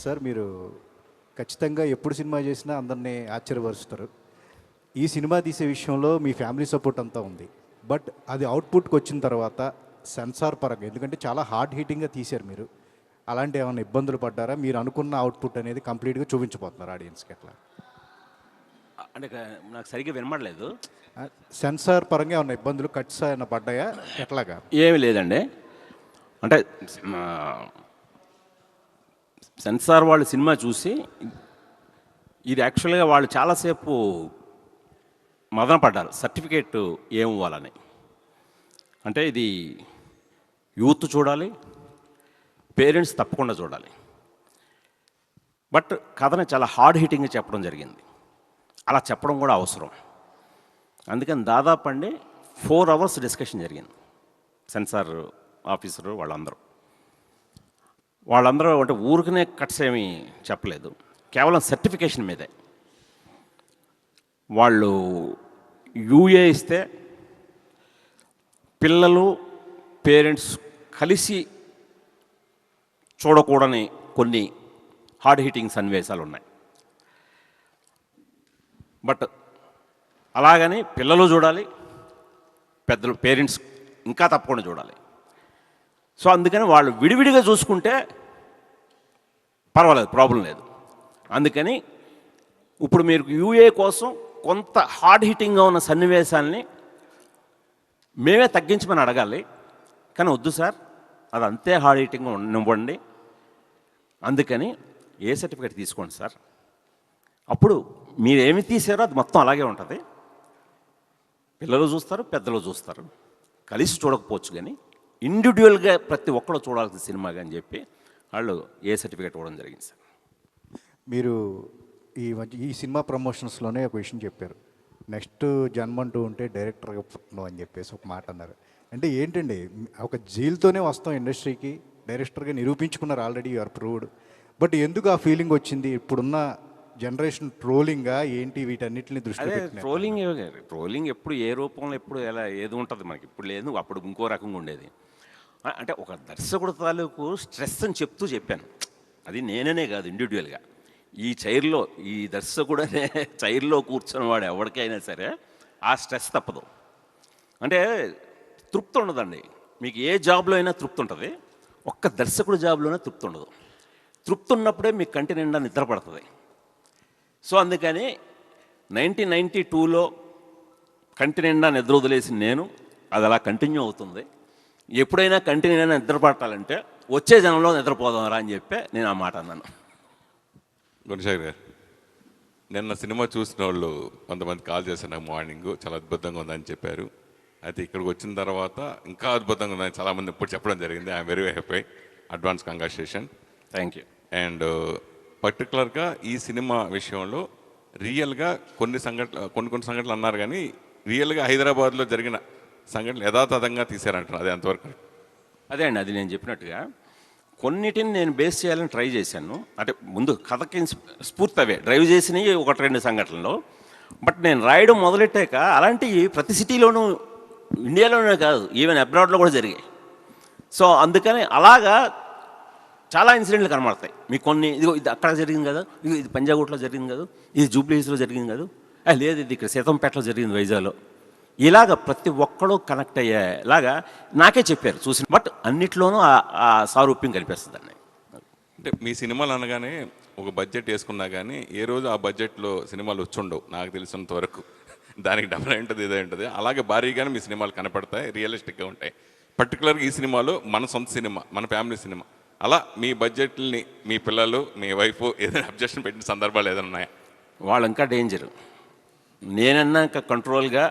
Sir మీరు ఖచ్చితంగా ఎప్పుడు సినిమా చేసినా అందరినీ ఆశ్చర్యపరుస్తారు. ఈ సినిమా తీసే విషయంలో మీ ఫ్యామిలీ సపోర్ట్ అంతా ఉంది. బట్ అది అవుట్పుట్కి వచ్చిన తర్వాత సెన్సార్ పరంగా, ఎందుకంటే చాలా హార్డ్ హీటింగ్గా తీశారు మీరు, అలాంటి ఏమైనా ఇబ్బందులు పడ్డారా? మీరు అనుకున్న అవుట్పుట్ అనేది కంప్లీట్గా చూపించబోతున్నారు ఆడియన్స్కి ఎట్లా? అంటే నాకు సరిగ్గా వినపడలేదు. సెన్సార్ పరంగా ఏమైనా ఇబ్బందులు, కట్స్ ఏమైనా పడ్డాయా, ఎట్లాగా? ఏమి లేదండి. అంటే సెన్సార్ వాళ్ళు సినిమా చూసి ఇది యాక్చువల్గా వాళ్ళు చాలాసేపు మదన పడ్డారు సర్టిఫికేట్ ఏమివ్వాలని. అంటే ఇది యూత్ చూడాలి, పేరెంట్స్ తప్పకుండా చూడాలి. బట్ కథని చాలా హార్డ్ హిట్టింగ్గా చెప్పడం జరిగింది. అలా చెప్పడం కూడా అవసరం. అందుకని దాదాపు 4 hours డిస్కషన్ జరిగింది. సెన్సార్ ఆఫీసరు వాళ్ళందరూ అంటే ఊరికనే కట్స్ ఏమీ చెప్పలేదు, కేవలం సర్టిఫికేషన్ మీదే. వాళ్ళు యూఏ ఇస్తే పిల్లలు పేరెంట్స్ కలిసి చూడకూడని కొన్ని హార్డ్ హిట్టింగ్ సన్నివేశాలు ఉన్నాయి. బట్ అలాగని పిల్లలు చూడాలి, పెద్దలు పేరెంట్స్ ఇంకా తప్పకుండా చూడాలి. సో అందుకని వాళ్ళు విడివిడిగా చూసుకుంటే పర్వాలేదు, ప్రాబ్లం లేదు. అందుకని ఇప్పుడు మీరు యూఏ కోసం కొంత హార్డ్ హిట్టింగ్గా ఉన్న సన్నివేశాల్ని మేమే తగ్గించమని అడగాలి. కానీ వద్దు సార్, అది అంతే హార్డ్ హిట్టింగ్గా ఇవ్వండి, అందుకని ఏ సర్టిఫికేట్ తీసుకోండి సార్, అప్పుడు మీరు ఏమి తీసారో అది మొత్తం అలాగే ఉంటుంది. పిల్లలు చూస్తారు, పెద్దలు చూస్తారు, కలిసి చూడకపోవచ్చు, కానీ ఇండివిజువల్గా ప్రతి ఒక్కరు చూడాల్సిన సినిమాగా అని చెప్పి వాళ్ళు ఏ సర్టిఫికేట్ ఇవ్వడం జరిగింది సార్. మీరు ఈ సినిమా ప్రమోషన్స్లోనే ఒక విషయం చెప్పారు, నెక్స్ట్ జన్మంటూ ఉంటే డైరెక్టర్గా పుట్టను అని చెప్పేసి ఒక మాట అన్నారు. అంటే ఏంటండి, ఒక జీల్తోనే వస్తాం ఇండస్ట్రీకి, డైరెక్టర్గా నిరూపించుకున్నారు, ఆల్రెడీ యూఆర్ ప్రూవ్డ్. బట్ ఎందుకు ఆ ఫీలింగ్ వచ్చింది? ఇప్పుడున్న జనరేషన్ ట్రోలింగ్గా ఏంటి, వీటన్నిటిని దృష్టిలో పెట్టుకుని? ట్రోలింగ్ ఎప్పుడు ఏ రూపంలో ఎప్పుడు ఎలా ఏది ఉంటుంది మనకి, ఇప్పుడు లేదు, అప్పుడు ఇంకో రకంగా ఉండేది. అంటే ఒక దర్శకుడు తాలూకు స్ట్రెస్ అని చెప్పాను. అది నేననే కాదు, ఇండివిజువల్గా ఈ చైర్లో, ఈ దర్శకుడు అనే చైర్లో కూర్చున్న వాడు ఎవరికైనా సరే ఆ స్ట్రెస్ తప్పదు. అంటే తృప్తి ఉండదండి. మీకు ఏ జాబ్లో అయినా తృప్తి ఉంటుంది, ఒక్క దర్శకుడు జాబ్లోనే తృప్తి ఉండదు. తృప్తి ఉన్నప్పుడే మీకు కంటి నిండా నిద్ర పడుతుంది. సో అందుకని 1992లో కంటి నిండా నిద్ర వదిలేసి నేను, అది అలా కంటిన్యూ అవుతుంది. ఎప్పుడైనా కంటి నిండా నిద్ర పట్టాలంటే వచ్చే జనంలో నిద్రపోదాంరా అని చెప్పి నేను ఆ మాట అన్నాను. గుణశేఖర్ గారు, నిన్న సినిమా చూసిన వాళ్ళు కొంతమంది కాల్ చేశారు నాకు మార్నింగ్, చాలా అద్భుతంగా ఉందని చెప్పారు. అయితే ఇక్కడికి వచ్చిన తర్వాత ఇంకా అద్భుతంగా ఉందని చాలామంది ఇప్పుడు చెప్పడం జరిగింది. I'm very happy, advance congratulation. Thank you. And పర్టికులర్గా ఈ సినిమా విషయంలో రియల్గా కొన్ని సంఘటనలు అన్నారు, కానీ రియల్గా హైదరాబాద్లో జరిగిన సంఘటనలు యథాతథంగా తీశారంటున్నారు, అది అంతవరకు? అదే అండి, అది నేను చెప్పినట్టుగా కొన్నిటిని నేను బేస్ చేయాలని ట్రై చేశాను. అంటే ముందు కథకి స్ఫూర్తి అవే డ్రైవ్ చేసినవి 1-2 సంఘటనలు. బట్ నేను రాయడం మొదలెట్టాక అలాంటివి ప్రతి సిటీలోనూ, ఇండియాలోనే కాదు, ఈవెన్ అబ్రాడ్లో కూడా జరిగాయి. సో అందుకని అలాగా చాలా ఇన్సిడెంట్లు కనబడతాయి మీకు. కొన్ని ఇది అక్కడ జరిగింది కదా, ఇది పంజాగుట్లో జరిగింది కదా, ఇది జూబ్లీ హిల్స్లో జరిగింది కదా, లేదు ఇది ఇక్కడ సీతంపేటలో జరిగింది, వైజాగ్లో. ఇలాగ ప్రతి ఒక్కడూ కనెక్ట్ అయ్యేలాగా నాకే చెప్పారు చూసిన. బట్ అన్నిట్లోనూ ఆ సారూప్యం కనిపిస్తుందండి. అంటే మీ సినిమాలు అనగానే ఒక బడ్జెట్ వేసుకున్నా కానీ ఏ రోజు ఆ బడ్జెట్లో సినిమాలు వచ్చుండవు నాకు తెలిసినంత వరకు. దానికి డబల్ ఉంటుంది, ఇదే ఉంటుంది. అలాగే భారీగానే మీ సినిమాలు కనపడతాయి, రియలిస్టిక్గా ఉంటాయి. పర్టికులర్గా ఈ సినిమాలో మన సొంత సినిమా, మన ఫ్యామిలీ సినిమా. అలా మీ బడ్జెట్ని మీ పిల్లలు, మీ వైఫ్ ఏదైనా అబ్జెక్షన్ పెట్టిన సందర్భాలు ఏదైనా ఉన్నాయా? వాళ్ళు ఇంకా డేంజరు. నేనన్నా ఇంకా కంట్రోల్గా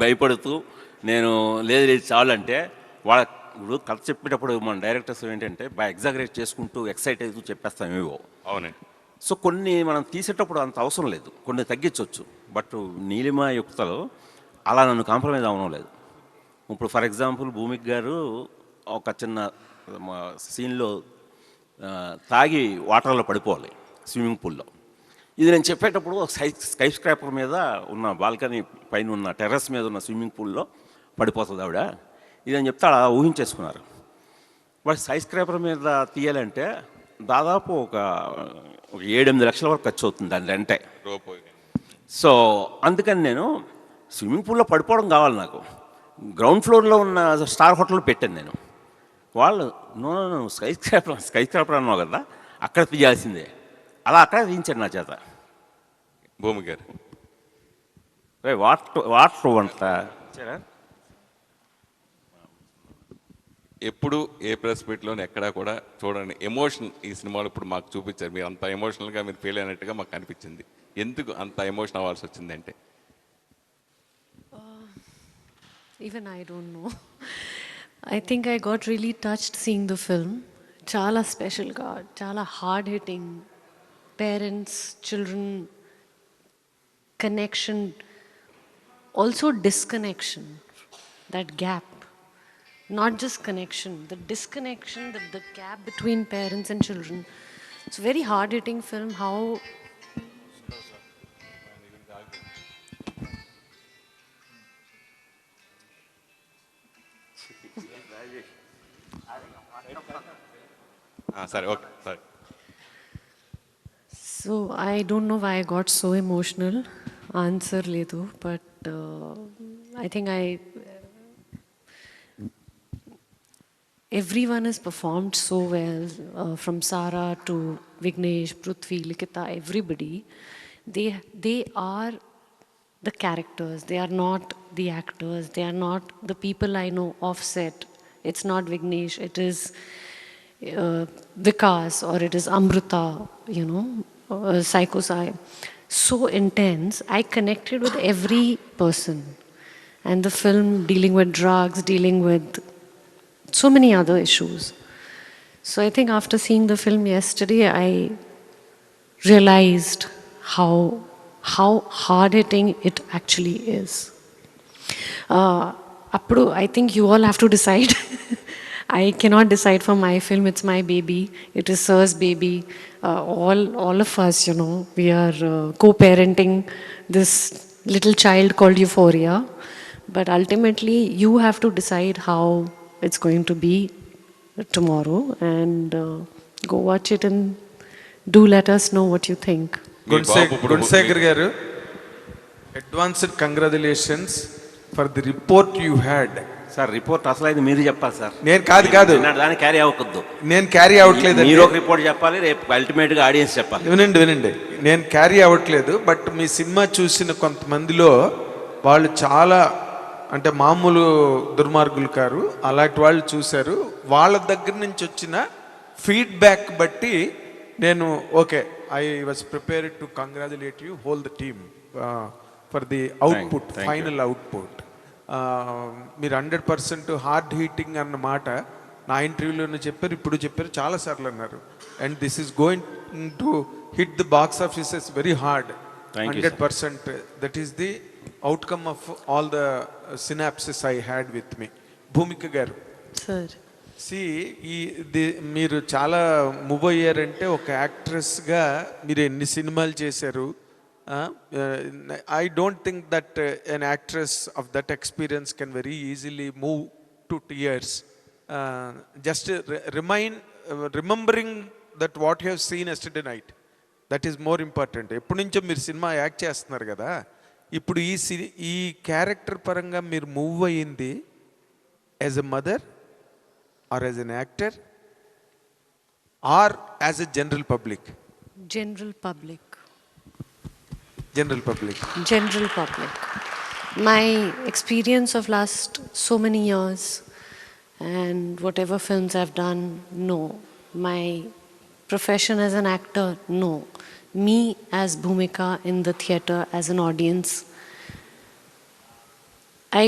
భయపడుతూ నేను లేదు చాలంటే వాళ్ళ ఇప్పుడు కథ చెప్పేటప్పుడు మన డైరెక్టర్స్ ఏంటంటే బాగా ఎగ్జాగరేట్ చేసుకుంటూ ఎక్సైట్ అవుతూ చెప్పేస్తాం ఏవో. అవునండి. సో కొన్ని మనం తీసేటప్పుడు అంత అవసరం లేదు, కొన్ని తగ్గించవచ్చు. బట్ నీలిమ యుక్తలో అలా నన్ను కాంప్రమైజ్ అవ్వడం లేదు. ఇప్పుడు ఫర్ ఎగ్జాంపుల్ భూమిక్ గారు ఒక చిన్న సీన్లో తాగి వాటర్లో పడిపోవాలి స్విమ్మింగ్ పూల్లో. ఇది నేను చెప్పేటప్పుడు స్కై స్క్రాపర్ మీద ఉన్న బాల్కనీ పైన ఉన్న టెర్రస్ మీద ఉన్న స్విమ్మింగ్ పూల్లో పడిపోతుంది ఆవిడ, ఇదని చెప్తే అలా ఊహించేసుకున్నారు. బట్ స్కై స్క్రాపర్ మీద తీయాలంటే దాదాపు ఒక 7-8 లక్షల వరకు ఖర్చు అవుతుంది దాని రెంటే. రోప్ సో అందుకని నేను స్విమ్మింగ్ పూల్లో పడిపోవడం కావాలి నాకు. గ్రౌండ్ ఫ్లోర్లో ఉన్న స్టార్ హోటల్లో పెట్టాను నేను. వాళ్ళు నో స్కై స్క్రాపర్ అన్నావు కదా, అక్కడ తీయాల్సిందే. అలా అక్కడే తీయించాడు నా చేత. భూమి గారు వాటర్ అంట. ఎప్పుడు ఏ ప్రెస్ మీట్లోనే ఎక్కడా కూడా చూడండి ఎమోషన్ ఈ సినిమాలో ఇప్పుడు మాకు చూపించారు. మీరు అంత ఎమోషనల్గా మీరు ఫీల్ అయినట్టుగా మాకు అనిపించింది. ఎందుకు అంత ఎమోషన్ అవ్వాల్సి వచ్చిందంటే? Even I don't know. I think I got really touched seeing the film. Chala special ga, chala hard hitting. Parents, children, connection, also disconnection. That gap. Not just connection, the disconnection, the gap between parents and children. It's a very hard hitting film. How సరే okay సరే. So I don't know why I got so emotional. Answer ledu, but I think everyone has performed so well, from Sara to Vignesh, Prithvi, Likita, everybody. They are the characters. They are not the actors. They are not the people I know off set. It's not Vignesh. It is Vikas, or it is Amrita, you know, Psycho Sai. So intense. I connected with every person. And the film dealing with drugs, dealing with so many other issues. So I think after seeing the film yesterday, I realized how hard hitting it actually is. Appudu, I think you all have to decide. I cannot decide for my film. It's my baby. It is Sir's baby. All of us, you know, we are co-parenting this little child called Euphoria. But ultimately, you have to decide how it's going to be tomorrow, and go watch it and do let us know what you think. Gunsekhar garu, advanced congratulations for the report you had. Sir report అసలు అయితే మీరు చెప్పాలి sir. నేను కాదు దాన్ని carry అవ్వకూడదు. నేను carry అవ్వట్లేదు. మీరు ఒక రిపోర్ట్ చెప్పాలి, రేపు అల్టిమేట్గా ఆడియన్స్ చెప్పాలి. వినండి, నేను క్యారీ అవ్వట్లేదు. బట్ మీ సినిమా చూసిన కొంతమందిలో వాళ్ళు చాలా, అంటే మామూలు దుర్మార్గులు కారు, అలాంటి వాళ్ళు చూశారు. వాళ్ళ దగ్గర నుంచి వచ్చిన ఫీడ్బ్యాక్ బట్టి నేను okay, I was prepared to congratulate you whole the team for the output, final output. మీరు 100% హార్డ్ హీటింగ్ అన్న మాట నా ఇంటర్వ్యూలోనే చెప్పారు, ఇప్పుడు చెప్పారు, చాలాసార్లు అన్నారు. And this is going to hit the box offices very hard. 100%. That is the outcome of all the synopsis I had with me. Bhumika గారు, Sir. మీరు చాలా మూవ్ అయ్యారంటే ఒక యాక్ట్రెస్గా మీరు ఎన్ని సినిమాలు చేశారు. I don't think that an actress of that experience can very easily move to tears. Just remembering that what you have seen yesterday night, that is more important. ఎప్పటి నుంచో మీరు సినిమా యాక్ట్ చేస్తున్నారు కదా, ఇప్పుడు ఈ క్యారెక్టర్ పరంగా మీరు move అయ్యింది as a mother, or as an actor, or as a general public? General public. General public. General public. My experience of last so many years and whatever films I've done, no. My profession as an actor, no. Me as Bhumika in the theatre as an audience, I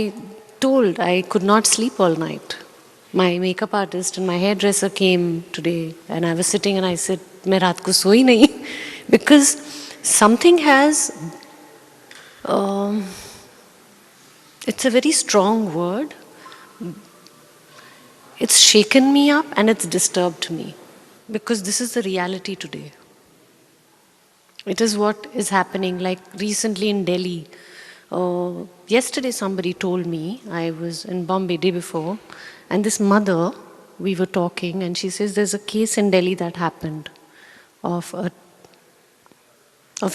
told I could not sleep all night. My makeup artist and my hairdresser came today and I was sitting and I said, "मैं रात को सोई नहीं," because something has, it's a very strong word. It's shaken me up and it's disturbed me, because this is the reality today. It is what is happening. Like recently in Delhi, yesterday somebody told me, I was in Bombay day before, and this mother we were talking, and she says there's a case in Delhi that happened of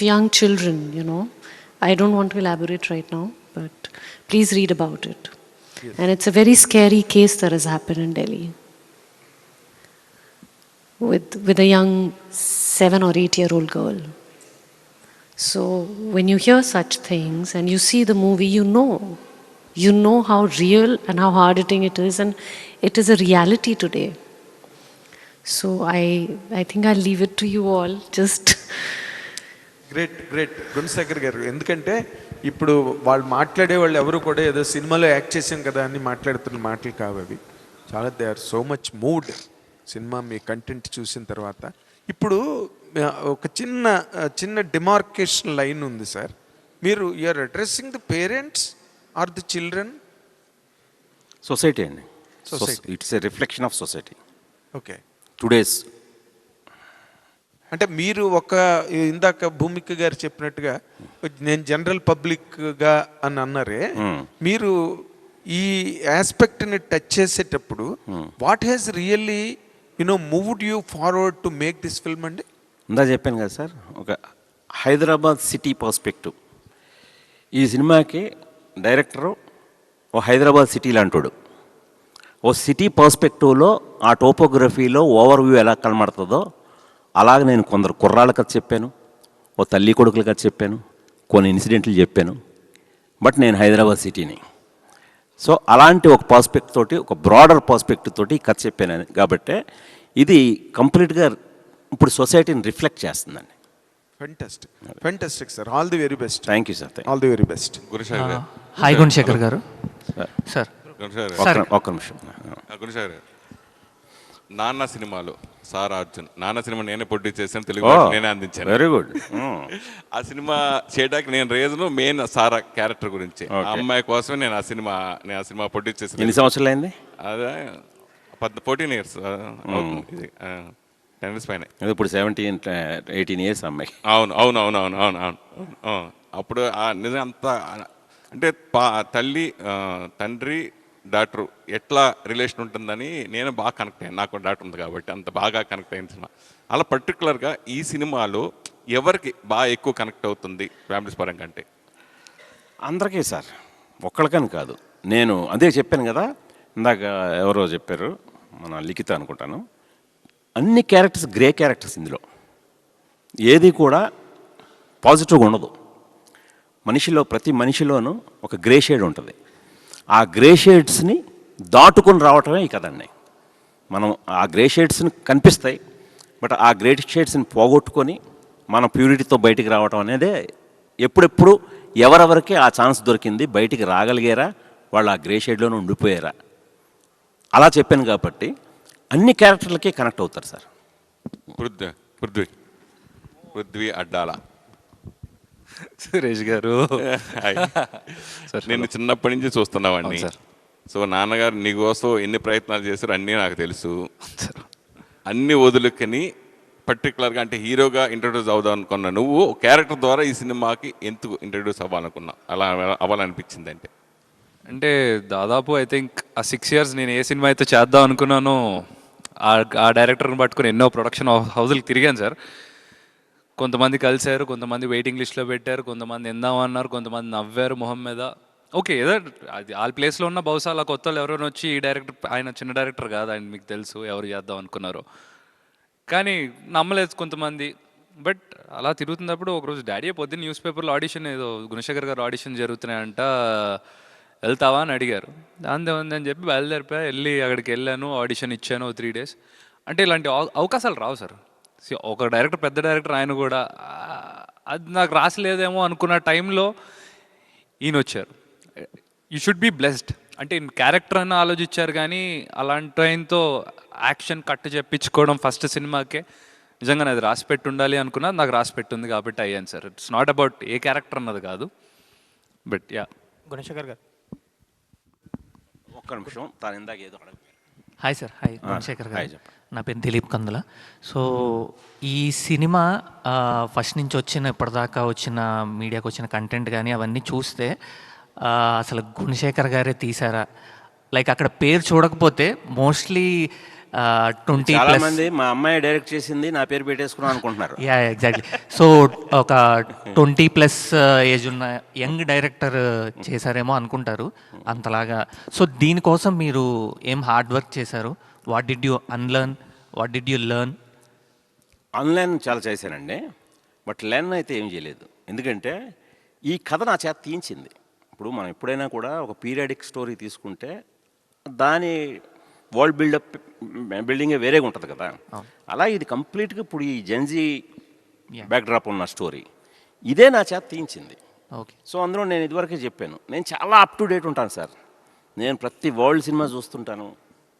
young children, you know. I don't want to elaborate right now, but please read about it. Yes. And it's a very scary case that has happened in Delhi with a young 7 or 8-year-old girl. So when you hear such things and you see the movie, you know how real and how hard-hitting it is, and it is a reality today. So I think I'll leave it to you all. Just great Gunasekhar గారు, ఎందుకంటే ఇప్పుడు వాళ్ళు మాట్లాడే వాళ్ళు ఎవరు కూడా ఏదో సినిమాలో యాక్ట్ చేసాం కదా అని మాట్లాడుతున్న మాటలు కావు అవి. చాలా they are so much moved cinema మీ కంటెంట్ చూసిన తర్వాత. ఇప్పుడు ఒక చిన్న డిమార్కేషన్ లైన్ ఉంది సార్. మీరు you are addressing the parents or the children? Society అండి. Society. It's a reflection of society okay. Today's. అంటే మీరు ఒక ఇందాక భూమిక గారు చెప్పినట్టుగా నేను జనరల్ పబ్లిక్గా అని అన్నారే, మీరు ఈ ఆస్పెక్ట్ని టచ్ చేసేటప్పుడు what has really moved you forward to make this film అండి? ఇందా చెప్పాను కదా సార్, ఒక హైదరాబాద్ సిటీ పర్స్పెక్టివ్. ఈ సినిమాకి డైరెక్టరు ఓ హైదరాబాద్ సిటీ లాంటోడు. ఓ సిటీ పర్స్పెక్టివ్లో ఆ టోపోగ్రఫీలో ఓవర్ వ్యూ ఎలా కనబడుతుందో అలాగే నేను కొందరు కుర్రాళ్ళ కథ చెప్పాను, ఓ తల్లి కొడుకుల కథ చెప్పాను, కొన్ని ఇన్సిడెంట్లు చెప్పాను. బట్ నేను హైదరాబాద్ సిటీని. సో అలాంటి ఒక పర్స్పెక్టివ్ తోటి, ఒక బ్రాడర్ పర్స్పెక్టివ్ తోటి కథ చెప్పాను. కాబట్టి ఇది కంప్లీట్గా ఇప్పుడు సొసైటీని రిఫ్లెక్ట్ చేస్తుందండి. Fantastic sir. All the very best. Thank you sir. All the very best. Gunasekhar గారు. హాయ్ గుణశేఖర్ గారు. సార్ ఒక్క నిమిషం. గుణశేఖర్ గారు, నాన్న సినిమాలో సార్ అర్జున్, నాన్న సినిమా నేనే ప్రొడ్యూస్ చేశాను, తెలుగు భాష నేనే అందించాను. Very good. ఆ సినిమా చేయడానికి నేను రీజను మెయిన్ సారా క్యారెక్టర్ గురించి. ఆ అమ్మాయి కోసమే నేను ఆ సినిమా ప్రొడ్యూస్ చేశాను. ఎన్ని సంవత్సరాలు అయింది? అదే 14 years అవుతుంది. 10 years పైన. ఇప్పుడు 17-18 years అమ్మాయి. అవును. అప్పుడు నిజం అంతా అంటే తల్లి తండ్రి డాక్టర్ ఎట్లా రిలేషన్ ఉంటుందని నేను బాగా కనెక్ట్ అయ్యాను. నాకు డాక్టర్ ఉంది కాబట్టి అంత బాగా కనెక్ట్ అయిన సినిమా. అలా పర్టికులర్గా ఈ సినిమాలో ఎవరికి బాగా ఎక్కువ కనెక్ట్ అవుతుంది ఫ్యామిలీస్ పరంగా అంటే? అందరికీ సార్, ఒక్కళ్ళకని కాదు. నేను అదే చెప్పాను కదా ఇందాక, ఎవరో చెప్పారు, మన లిఖిత అనుకుంటాను. అన్ని క్యారెక్టర్స్ గ్రే క్యారెక్టర్స్. ఇందులో ఏది కూడా పాజిటివ్గా ఉండదు. ప్రతి మనిషిలోనూ ఒక గ్రే షేడ్ ఉంటుంది. ఆ గ్రే షేడ్స్ని దాటుకొని రావటమే ఈ కథండి. మనం ఆ గ్రే షేడ్స్ని కనిపిస్తాయి, బట్ ఆ గ్రే షేడ్స్ని పోగొట్టుకొని మన ప్యూరిటీతో బయటికి రావటం అనేదే. ఎప్పుడెప్పుడు ఎవరెవరికి ఆ ఛాన్స్ దొరికింది, బయటికి రాగలిగారా, వాళ్ళు ఆ గ్రే షేడ్లోనే ఉండిపోయారా, అలా చెప్పాను కాబట్టి అన్ని క్యారెక్టర్లకి కనెక్ట్ అవుతారు సార్. పృథ్వీ అడ్డాల. సురేష్ గారు, నేను చిన్నప్పటి నుంచి చూస్తున్నామండి. సో నాన్నగారు నీకోసం ఎన్ని ప్రయత్నాలు చేశారు అన్నీ నాకు తెలుసు. అన్ని వదులుకొని పర్టికులర్గా అంటే హీరోగా ఇంట్రడ్యూస్ అవుదాం అనుకున్నా నువ్వు క్యారెక్టర్ ద్వారా ఈ సినిమాకి ఎందుకు ఇంట్రడ్యూస్ అవ్వాలనుకున్నా, అలా అవ్వాలనిపించింది అంటే దాదాపు ఐ థింక్ ఆ 6 years నేను ఏ సినిమా అయితే చేద్దాం అనుకున్నానో ఆ డైరెక్టర్ని పట్టుకుని ఎన్నో ప్రొడక్షన్ హౌజులకు తిరిగాను సార్. కొంతమంది కలిశారు, కొంతమంది వెయిటింగ్ లిస్ట్లో పెట్టారు, కొంతమంది ఎందామన్నారు, కొంతమంది నవ్వారు మొహం మీద. ఓకే, ఏదో అది వాళ్ళ ప్లేస్లో ఉన్న బహుశా అలా కొత్త వాళ్ళు ఎవరైనా వచ్చి ఈ డైరెక్టర్, ఆయన చిన్న డైరెక్టర్ కాదు, ఆయన మీకు తెలుసు ఎవరు చేద్దాం అనుకున్నారు, కానీ నమ్మలేదు కొంతమంది. బట్ అలా తిరుగుతున్నప్పుడు ఒకరోజు డాడీ పొద్దున్న న్యూస్ పేపర్లో ఆడిషన్, ఏదో గుణశేఖర్ గారు ఆడిషన్ జరుగుతున్నాయంట, వెళ్తావా అని అడిగారు. దాంతో ఉందని చెప్పి బయలుదేరిపోయా. అక్కడికి వెళ్ళాను, ఆడిషన్ ఇచ్చాను 3 days. అంటే ఇలాంటి అవకాశాలు రావు సార్. ఒక డైరెక్టర్, పెద్ద డైరెక్టర్, ఆయన కూడా అది నాకు రాసలేదేమో అనుకున్న టైంలో ఈయన వచ్చారు. You should be blessed. అంటే క్యారెక్టర్ అని ఆలోచించారు, కానీ అలాంటి ఆయనతో యాక్షన్ కట్ చెప్పించుకోవడం ఫస్ట్ సినిమాకే నిజంగా అది రాసి పెట్టి ఉండాలి అనుకున్నా. నాకు రాసి పెట్టుంది కాబట్టి అయ్యాను sir. It's not about a character అన్నది కాదు. But yeah. గుణశేఖర్ గారు, ఒక్క నిమిషం, తాను ఇందాక ఏదో అడగ. Hi sir. హాయ్ గుణశేఖర్ గారు, నా పేరు దిలీప్ కందుల. సో ఈ సినిమా ఫస్ట్ నుంచి ఇప్పటిదాకా వచ్చిన మీడియాకి వచ్చిన కంటెంట్ కానీ అవన్నీ చూస్తే అసలు గుణశేఖర్ గారే తీసారా లైక్ అక్కడ పేరు చూడకపోతే మోస్ట్లీ 20 చాలా ప్లస్. మంది మా అమ్మాయి డైరెక్ట్ చేసింది నా పేరు పెట్టేసుకున్నాం అనుకుంటున్నారు. Yeah exactly. సో ఒక 20+ ఏజ్ ఉన్న యంగ్ డైరెక్టర్ చేశారేమో అనుకుంటారు అంతలాగా. సో దీనికోసం మీరు ఏం హార్డ్ వర్క్ చేశారు? What did you unlearn, what did you learn? Online చాలా చేశానండి, బట్ లెర్న్ అయితే ఏం చేయలేదు. ఎందుకంటే ఈ కథ నా చేత తీయించింది. ఇప్పుడు మనం ఎప్పుడైనా కూడా ఒక పీరియాడిక్ స్టోరీ తీసుకుంటే దాని వరల్డ్ బిల్డింగే వేరేగా ఉంటుంది కదా. అలా ఇది కంప్లీట్గా ఇప్పుడు ఈ జెన్జీ బ్యాక్డ్రాప్ ఉన్న స్టోరీ ఇదే నా చేత తీయించింది. ఓకే. సో అందులో నేను ఇదివరకే చెప్పాను, నేను చాలా అప్ టు డేట్ ఉంటాను సార్. నేను ప్రతి వరల్డ్ సినిమా చూస్తుంటాను,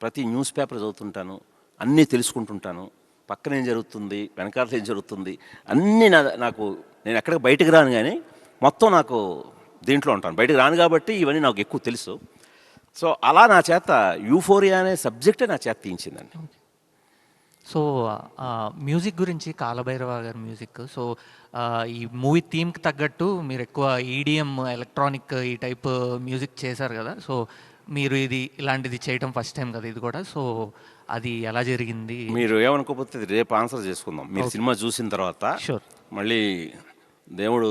ప్రతి న్యూస్ పేపర్ చదువుతుంటాను, అన్నీ తెలుసుకుంటుంటాను. పక్కన ఏం జరుగుతుంది, వెనకాల ఏం జరుగుతుంది, అన్నీ నాకు నేను ఎక్కడికి బయటకు రాను, కానీ మొత్తం నాకు దీంట్లో ఉంటాను. బయటకు రాను కాబట్టి ఇవన్నీ నాకు ఎక్కువ తెలుసు. సో అలా నా చేత యూఫోరియా అనే సబ్జెక్టే నా చేత తీయించిందండి. సో మ్యూజిక్ గురించి, కాలభైరవ గారి మ్యూజిక్. సో ఈ మూవీ థీమ్కి తగ్గట్టు మీరు ఎక్కువ ఈడిఎం, ఎలక్ట్రానిక్ ఈ టైప్ మ్యూజిక్ చేశారు కదా. సో మీరు ఇలాంటిది చేయడం ఫస్ట్ టైం కదా ఇది కూడా. సో అది ఎలా జరిగింది? మీరు ఏమనుకోకపోతే రేపు ఆన్సర్ చేసుకుందాం. మీరు సినిమా చూసిన తర్వాత షూర్. మళ్ళీ దేవుడు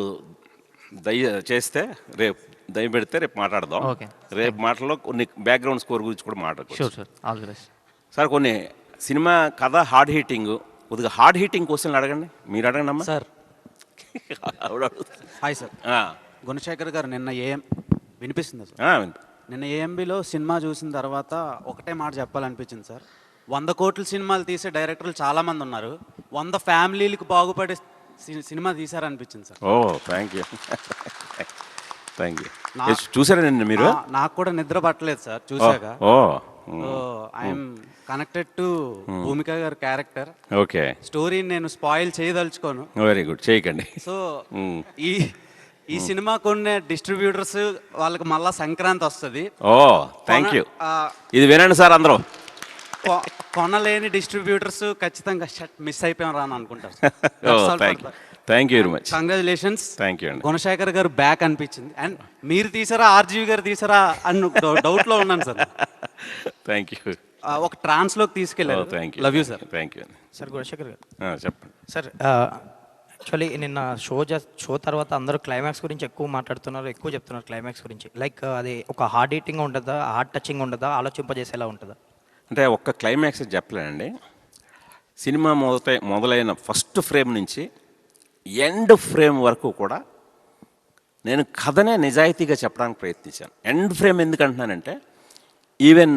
దయ చేస్తే రేపు దయ పెడితే రేపు మాట్లాడదాం. ఓకే. రేపు మాటల్లో కొన్ని బ్యాక్గ్రౌండ్ స్కోర్ గురించి కూడా మాట్లాడుకోవచ్చు. Sure sure, all the best. Sir కొన్ని సినిమా కథ హార్డ్ హీటింగ్, కొద్దిగా హార్డ్ హీటింగ్ క్వశ్చన్లు అడగండి. మీరు అడగండి అమ్మా. సార్ ఆవిడ అడుగుతుంది. Hi sir. గుణశేఖర్ గారు నిన్న వినిపిస్తుందా సార్? వినిపి. నిన్న ఏఎంబిలో సినిమా చూసిన తర్వాత ఒకటే మాట చెప్పాలనిపించింది సార్. 100 కోట్ల సినిమాలు తీసే డైరెక్టర్లు చాలామంది ఉన్నారు, 100 ఫ్యామిలీలకు బాగుపడే సినిమా తీశారనిపించింది sir. Oh thank you thank you. చూసారా నిన్న మీరు? నాకు కూడా నిద్ర పట్టలేదు సార్ చూశాక. Oh I'm connected to Bhumika గారి క్యారెక్టర్. ఓకే. స్టోరీని నేను స్పాయిల్ చేయదలుచుకోను. వెరీ గుడ్, చేయకండి. సో ఈ సినిమా కొన్ని డిస్ట్రిబ్యూటర్స్ వాళ్ళకి మళ్ళా సంక్రాంతి వస్తుంది. Oh thank you. ఇది వినండి సార్ అందరూ. కొనలేని డిస్ట్రిబ్యూటర్స్ ఖచ్చితంగా మిస్ అయిపోయాం రా అని అనుకుంటారు. Thank you very much. Congratulations. Thank you అండి. గుణశేఖర్ గారు బ్యాక్ అనిపించింది. అండ్ మీరు తీసారా ఆర్జీవి గారు తీసారా అన్న డౌట్లో ఉన్నాను సార్. Thank you. ఒక ట్రాన్స్లోకి తీసుకెళ్ళారు. Thank you. Love you sir. Thank you. Sir Gunasekhar గారు చెప్పండి సార్. యాక్చువల్లీ నిన్న షో తర్వాత అందరూ క్లైమాక్స్ గురించి ఎక్కువ మాట్లాడుతున్నారు, ఎక్కువ చెప్తున్నారు క్లైమాక్స్ గురించి. లైక్ అది ఒక హార్డ్ హీటింగ్ ఉంటుందా, హార్డ్ టచింగ్ ఉంటుందా, ఆలోచింపజేసేలా ఉంటుందా? అంటే ఒక్క క్లైమాక్స్ చెప్పలేనండి. సినిమా మొదలైన ఫస్ట్ ఫ్రేమ్ నుంచి ఎండ్ ఫ్రేమ్ వరకు కూడా నేను కథనే నిజాయితీగా చెప్పడానికి ప్రయత్నించాను. ఎండ్ ఫ్రేమ్ ఎందుకు అంటున్నానంటే ఈవెన్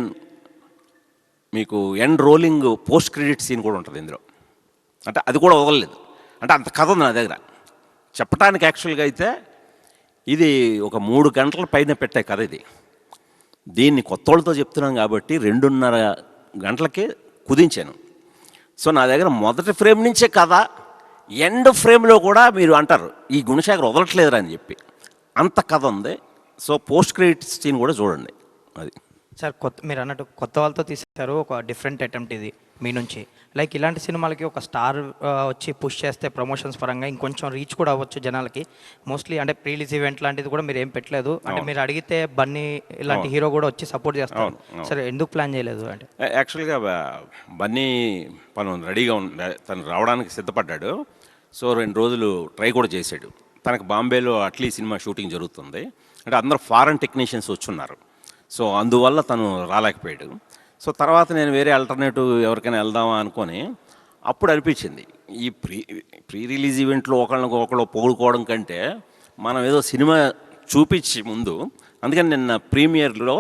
మీకు end rolling post credit scene కూడా ఉంటుంది ఇందులో. అంటే అది కూడా వదలలేదు. అంటే అంత కథ ఉంది నా దగ్గర చెప్పడానికి. యాక్చువల్గా అయితే ఇది ఒక 3 గంటల పైన పెట్టే కథ ఇది. దీన్ని కొత్త వాళ్ళతో చెప్తున్నాం కాబట్టి 2.5 గంటలకే కుదించాను. సో నా దగ్గర మొదటి ఫ్రేమ్ నుంచే కథ, ఎండ్ ఫ్రేమ్లో కూడా మీరు అంటారు ఈ గుణశేఖర్ వదలట్లేదురా అని చెప్పి అంత కథ ఉంది. సో పోస్ట్ క్రెడిట్ సీన్ కూడా చూడండి. అది సార్ మీరు అన్నట్టు కొత్త వాళ్ళతో తీశారు, ఒక డిఫరెంట్ అటెంప్ట్ ఇది మీ నుంచి. లైక్ ఇలాంటి సినిమాలకి ఒక స్టార్ వచ్చి పుష్ చేస్తే ప్రమోషన్స్ పరంగా ఇంకొంచెం రీచ్ కూడా అవ్వచ్చు జనాలకి. మోస్ట్లీ అంటే ప్రీలీజ్ ఈవెంట్ లాంటిది కూడా మీరు ఏం పెట్టలేదు. అంటే మీరు అడిగితే బన్నీ ఇలాంటి హీరో కూడా వచ్చి సపోర్ట్ చేస్తారు. సరే ఎందుకు ప్లాన్ చేయలేదు అంటే? యాక్చువల్గా బన్నీ తను రెడీగా తను రావడానికి సిద్ధపడ్డాడు. సో 2 రోజులు ట్రై కూడా చేశాడు. తనకు బాంబేలో అట్లీ సినిమా షూటింగ్ జరుగుతుంది. అంటే అందరూ ఫారెన్ టెక్నీషియన్స్ వచ్చున్నారు. సో అందువల్ల తను రాలేకపోయాడు. సో తర్వాత నేను వేరే ఆల్టర్నేటివ్ ఎవరికైనా వెళ్దామా అనుకొని అప్పుడు అనిపించింది ఈ ప్రీ రిలీజ్ ఈవెంట్లో ఒకళ్ళు పొగుడుకోవడం కంటే మనం ఏదో సినిమా చూపించి ముందు, అందుకని నిన్న ప్రీమియర్లో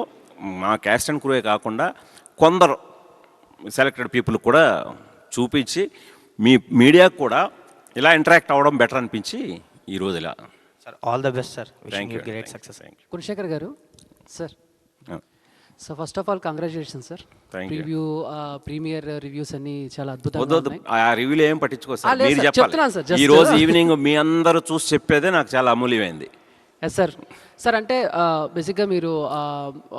మా క్యాస్ట్ అండ్ క్రూయే కాకుండా కొందరు సెలెక్టెడ్ పీపుల్ కూడా చూపించి మీ మీడియాకు కూడా ఇలా ఇంటరాక్ట్ అవ్వడం బెటర్ అనిపించి ఈరోజు ఇలా. Sir all the best sir. Thank you. Great success. Gunasekhar గారు sir. So first of all congratulation sir. Premier reviews అన్ని చాలా అద్భుతంగా ఉన్నాయి. ఆ రివ్యూలు ఏం పట్టించుకో సార్, లేదు మీరు సార్, చెప్తున్నాను సార్, చెప్పాలి. just- ఈ రోజు ఈవినింగ్ మీ అందరూ చూసి చెప్పేదే నాకు చాలా అమూల్యమైంది. Yes sir. సార్ అంటే బేసిక్గా మీరు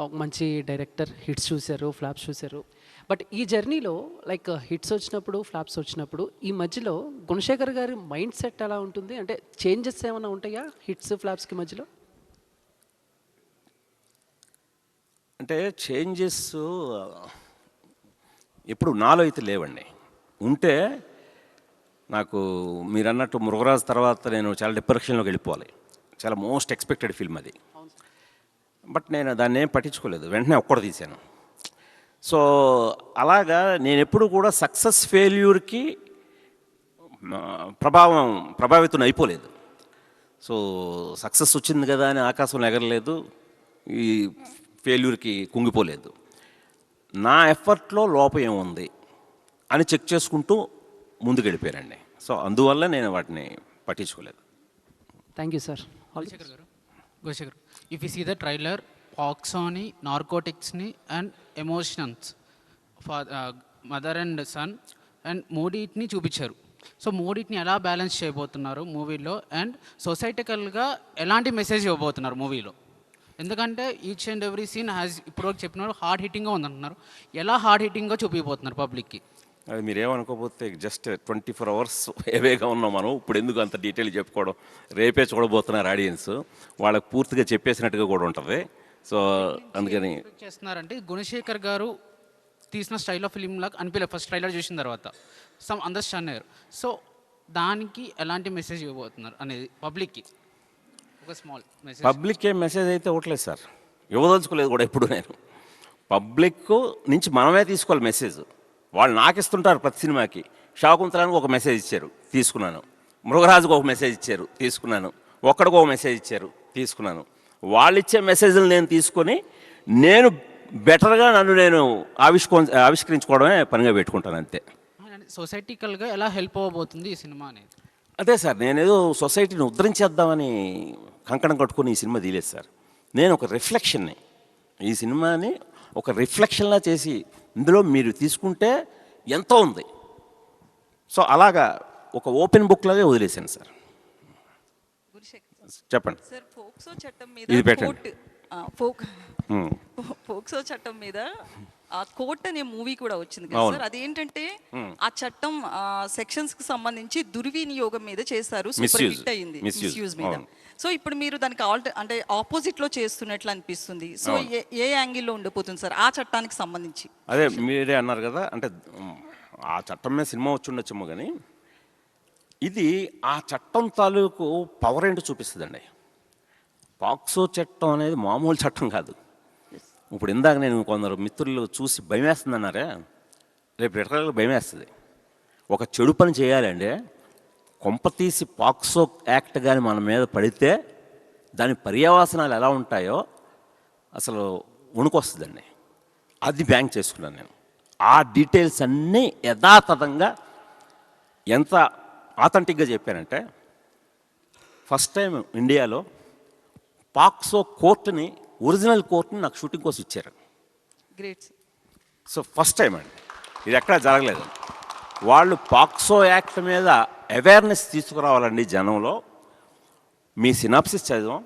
ఒక మంచి డైరెక్టర్, హిట్స్ చూశారు, ఫ్లాప్స్ చూశారు. బట్ ఈ జర్నీలో లైక్ హిట్స్ వచ్చినప్పుడు, ఫ్లాప్స్ వచ్చినప్పుడు ఈ మధ్యలో గుణశేఖర్ గారి మైండ్ సెట్ ఎలా ఉంటుంది? అంటే చేంజెస్ ఏమైనా ఉంటాయా హిట్స్ ఫ్లాప్స్కి మధ్యలో? అంటే చేంజెస్ ఎప్పుడు నాలో అయితే లేవండి. ఉంటే నాకు మీరు అన్నట్టు మృగరాజ్ తర్వాత నేను చాలా డిప్రెషన్లోకి వెళ్ళిపోవాలి. చాలా మోస్ట్ ఎక్స్పెక్టెడ్ ఫిల్మ్ అది. బట్ నేను దాన్ని ఏం పట్టించుకోలేదు, వెంటనే ఒక్కడు తీశాను. సో అలాగా నేను ఎప్పుడు కూడా సక్సెస్ ఫెయిల్యూర్కి ప్రభావితం అయిపోలేదు. సో సక్సెస్ వచ్చింది కదా అని ఆకాశంలో ఎగరలేదు, ఈ ఫెయిల్యూర్కి కుంగిపోలేదు. నా ఎఫర్ట్లో లోపం ఏముంది అని చెక్ చేసుకుంటూ ముందుకు వెళ్ళిపోయారండి. సో అందువల్ల నేను వాటిని పట్టించుకోలేదు. Thank you sir. గోశేఖర్, if you see the trailer, పాక్సోని, నార్కోటిక్స్ని and emotions for mother and son and మూడింటిని చూపించారు. సో మూడింటిని ఎలా బ్యాలెన్స్ చేయబోతున్నారు మూవీలో, అండ్ సొసైటికల్గా ఎలాంటి మెసేజ్ ఇవ్వబోతున్నారు మూవీలో? ఎందుకంటే each and every scene has ఇప్పటివరకు చెప్పినారు హార్డ్ హిట్టింగ్గా ఉందంటున్నారు. ఎలా హార్డ్ హిట్టింగ్గా చూపించబోతున్నారు పబ్లిక్కి? అది మీరేమనుకోకపోతే జస్ట్ 24 hours ఏవేగా ఉన్నాం మనం. ఇప్పుడు ఎందుకు అంత డీటెయిల్ చెప్పుకోవడం? రేపే చూడబోతున్నారు ఆడియన్స్, వాళ్ళకి పూర్తిగా చెప్పేసినట్టుగా కూడా ఉంటుంది. సో అందుకని చేస్తున్నారంటే గుణశేఖర్ గారు తీసిన స్టైల్ ఆఫ్ ఫిలిం లాగా అనిపించలేదు ఫస్ట్ ట్రైలర్ చూసిన తర్వాత. సమ్ అండర్స్టాండ్ అయ్యారు. సో దానికి ఎలాంటి మెసేజ్ ఇవ్వబోతున్నారు అనేది పబ్లిక్కి? ఒక స్మాల్ మెసేజ్. పబ్లిక్ ఏం మెసేజ్ అయితే ఇవ్వట్లేదు సార్, ఇవ్వదలుచుకోలేదు కూడా ఎప్పుడు. నేను పబ్లిక్ నుంచి మనమే తీసుకోవాలి మెసేజ్. వాళ్ళు నాకు ఇస్తుంటారు ప్రతి సినిమాకి. శాకుంతలానికి ఒక మెసేజ్ ఇచ్చారు, తీసుకున్నాను. మృగరాజుకు ఒక మెసేజ్ ఇచ్చారు, తీసుకున్నాను. ఒక్కడికి ఒక మెసేజ్ ఇచ్చారు, తీసుకున్నాను. వాళ్ళు ఇచ్చే మెసేజ్లు నేను తీసుకొని నేను బెటర్గా నన్ను నేను ఆవిష్కరించుకోవడమే పనిగా పెట్టుకుంటాను, అంతే. సొసైటికల్గా ఎలా హెల్ప్ అవ్వబోతుంది ఈ సినిమా అనేది? అదే సార్, నేనేదో సొసైటీని ఉద్ధరించేద్దామని కంకణం కట్టుకొని ఈ సినిమా తీయలేదు సార్. నేను ఒక రిఫ్లెక్షన్ని, ఈ సినిమాని ఒక రిఫ్లెక్షన్లా చేసి ఇందులో మీరు తీసుకుంటే ఎంతో ఉంది. సో అలాగా ఒక ఓపెన్ బుక్ లాగే వదిలేసాను సార్. చెప్పండి సార్. పోక్సో చట్టం మీద ఇది పెట్టండి. పోక్సో చట్టం మీద ఆ కోర్ట్ అనే మూవీ కూడా వచ్చింది కదా సార్. అదేంటంటే ఆ చట్టం సెక్షన్స్ కి సంబంధించి దుర్వినియోగం మీద చేశారు, సూపర్ హిట్ అయింది, మిస్యూజ్ మీద. సో ఇప్పుడు మీరు దానికి అంటే ఆపోజిట్ లో చేస్తున్నట్లు అనిపిస్తుంది. సో ఏ యాంగిల్లో ఉండిపోతుంది సార్ ఆ చట్టానికి సంబంధించి? అదే మీరే అన్నారు కదా, అంటే ఆ చట్టం మీద సినిమా వచ్చి ఉండొచ్చేమో, కానీ ఇది ఆ చట్టం తాలూకు పవర్ ఏంటో చూపిస్తుందండి. పాక్సో చట్టం అనేది మామూలు చట్టం కాదు. ఇప్పుడు ఇందాక నేను కొందరు మిత్రులు చూసి భయం వేస్తుంది అన్నారే, రేపు రిటర్న్లో భయం వేస్తుంది. ఒక చెడు పని చేయాలంటే కొంపతీసి పాక్సో యాక్ట్ కానీ మన మీద పడితే దాని పర్యవసనాలు ఎలా ఉంటాయో అసలు వణుకొస్తుందండి. అది బ్యాంక్ చేసుకున్నాను నేను. ఆ డీటెయిల్స్ అన్నీ యథాతథంగా ఎంత ఆథెంటిక్గా చెప్పానంటే, ఫస్ట్ టైం ఇండియాలో పాక్సో కోర్టుని, ఒరిజినల్ కోర్టుని నాకు షూటింగ్ కోసం ఇచ్చారు. గ్రేట్. సో ఫస్ట్ టైం అండి, ఇది ఎక్కడా జరగలేదు. వాళ్ళు పాక్సో యాక్ట్ మీద అవేర్నెస్ తీసుకురావాలండి జనంలో. మీ సినాప్సిస్ చదివాం,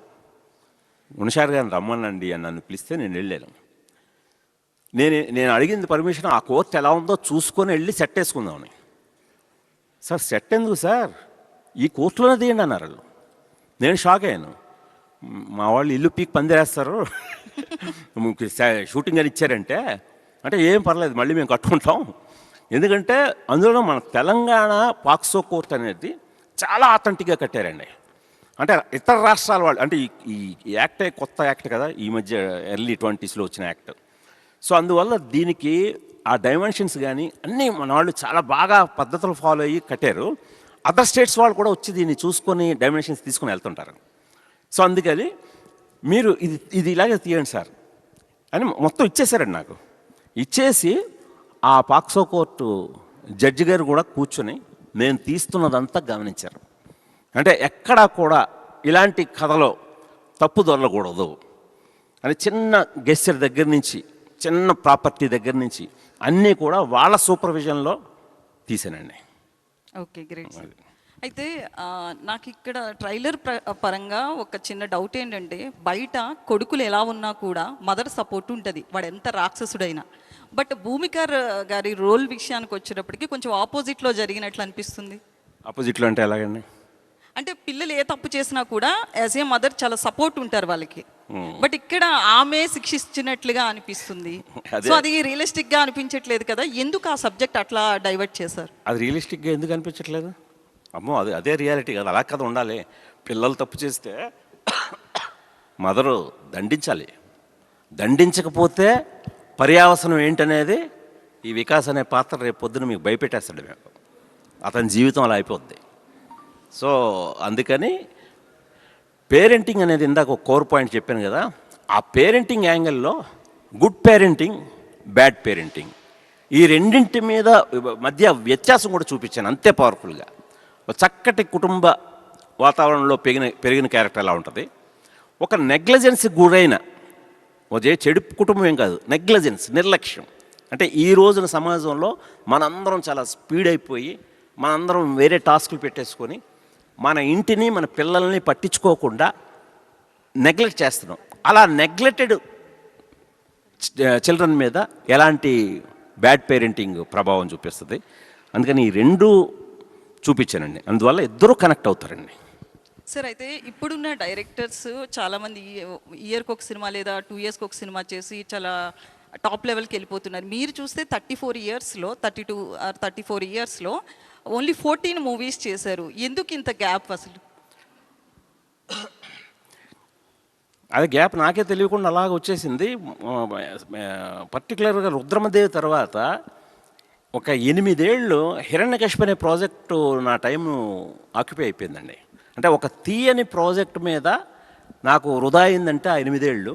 గుణశాఖర్ గారిని రమ్మనండి అని నన్ను పిలిస్తే నేను వెళ్ళాను. నేను అడిగింది పర్మిషన్, ఆ కోర్టు ఎలా ఉందో చూసుకొని వెళ్ళి సెట్ వేసుకుందామని. సార్ సెట్ ఎందుకు సార్, ఈ కోర్టులోనే తీయండి అన్నారు వాళ్ళు. నేను షాక్ అయ్యాను. మా వాళ్ళు ఇల్లు పీక్ పందిరేస్తారు షూటింగ్ అని ఇచ్చారంటే, అంటే ఏం పర్లేదు మళ్ళీ మేము కట్టుకుంటాం. ఎందుకంటే అందులో మన తెలంగాణ పాక్సో కోర్ట్ అనేది చాలా ఆథెంటిక్గా కట్టారండి. అంటే ఇతర రాష్ట్రాల వాళ్ళు, అంటే ఈ యాక్టే కొత్త యాక్ట్ కదా, ఈ మధ్య ఎర్లీ 20s వచ్చిన యాక్ట్. సో అందువల్ల దీనికి ఆ డైమెన్షన్స్ కానీ అన్నీ మన వాళ్ళు చాలా బాగా పద్ధతులు ఫాలో అయ్యి కట్టారు. అదర్ స్టేట్స్ వాళ్ళు కూడా వచ్చి దీన్ని చూసుకొని డైమెన్షన్స్ తీసుకొని వెళ్తుంటారు. సో అందుకని మీరు ఇది ఇలాగే తీయండి సార్ అని మొత్తం ఇచ్చేసారండి నాకు. ఇచ్చేసి ఆ పాక్సో కోర్టు జడ్జి గారు కూడా కూర్చొని నేను తీస్తున్నదంతా గమనించారు. అంటే ఎక్కడా కూడా ఇలాంటి కథలో తప్పు దొరలకూడదు అని చిన్న గెస్చర్ దగ్గర నుంచి, చిన్న ప్రాపర్టీ దగ్గర నుంచి అన్నీ కూడా వాళ్ళ సూపర్విజన్లో తీసానండి. Okay, great. అయితే నాకు ఇక్కడ ట్రైలర్ పరంగా ఒక చిన్న డౌట్ ఏంటంటే, బయట కొడుకులు ఎలా ఉన్నా కూడా మదర్ సపోర్ట్ ఉంటుంది, వాడు ఎంత రాక్షసుడైనా. బట్ భూమికర్ గారి రోల్ విషయానికి వచ్చేటప్పటికి కొంచెం ఆపోజిట్లో జరిగినట్లు అనిపిస్తుంది. ఆపోజిట్లో అంటే ఎలాగండి? అంటే పిల్లలు ఏ తప్పు చేసినా కూడా యాజ్ ఏ మదర్ చాలా సపోర్ట్ ఉంటారు వాళ్ళకి. బట్ ఇక్కడ ఆమె శిక్షించినట్లుగా అనిపిస్తుంది. సో అది రియలిస్టిక్ గా అనిపించట్లేదు కదా, ఎందుకు ఆ సబ్జెక్ట్ అట్లా డైవర్ట్ చేశారు? అది రియలిస్టిక్గా ఎందుకు అనిపించట్లేదు? అమ్మో, అదే రియాలిటీ కదా, అలా కదా ఉండాలి. పిల్లలు తప్పు చేస్తే మదరు దండించాలి, దండించకపోతే పర్యావసనం ఏంటనేది ఈ వికాస్ అనే పాత్ర రేపు పొద్దున మీకు భయపెట్టేస్తాడు. మీకు అతని జీవితం అలా అయిపోద్ది. సో అందుకని పేరెంటింగ్ అనేది ఇందాక ఒక కోర్ పాయింట్ చెప్పాను కదా, ఆ పేరెంటింగ్ యాంగిల్లో గుడ్ పేరెంటింగ్, బ్యాడ్ పేరెంటింగ్, ఈ రెండింటి మీద మధ్య వ్యత్యాసం కూడా చూపించాను అంతే పవర్ఫుల్గా. ఒక చక్కటి కుటుంబ వాతావరణంలో పెరిగిన క్యారెక్టర్ ఎలా ఉంటుంది, ఒక నెగ్లిజెన్స్కి గురైన ఒక చెడు కుటుంబం ఏం కాదు, నెగ్లిజెన్స్, నిర్లక్ష్యం. అంటే ఈ రోజున సమాజంలో మనందరం చాలా స్పీడ్ అయిపోయి మనందరం వేరే టాస్కులు పెట్టేసుకొని మన ఇంటిని మన పిల్లల్ని పట్టించుకోకుండా నెగ్లెక్ట్ చేస్తున్నాం. అలా నెగ్లెక్టెడ్ చిల్డ్రన్ మీద ఎలాంటి బ్యాడ్ పేరెంటింగ్ ప్రభావం చూపిస్తుంది. అందుకని ఈ రెండు చూపించానండి, అందువల్ల ఇద్దరూ కనెక్ట్ అవుతారండి. సార్ అయితే ఇప్పుడున్న డైరెక్టర్స్ చాలామంది ఇయర్కి ఒక సినిమా లేదా 2 yearsకి ఒక సినిమా చేసి చాలా టాప్ లెవెల్కి వెళ్ళిపోతున్నారు. మీరు చూస్తే 34 yearsలో 32 or 34 yearsలో ఓన్లీ 14 మూవీస్ చేశారు. ఎందుకు ఇంత గ్యాప్ అసలు? అది గ్యాప్ నాకే తెలియకుండా అలాగ వచ్చేసింది. పర్టికులర్గా రుద్రమదేవి తర్వాత ఒక 8 ఏళ్ళు హిరణ్యకశిపు అనే ప్రాజెక్టు నా టైం ఆక్యుపై అయిపోయిందండి. అంటే ఒక తీయని ప్రాజెక్ట్ మీద నాకు వృధా అయిందంటే ఆ 8 ఏళ్ళు.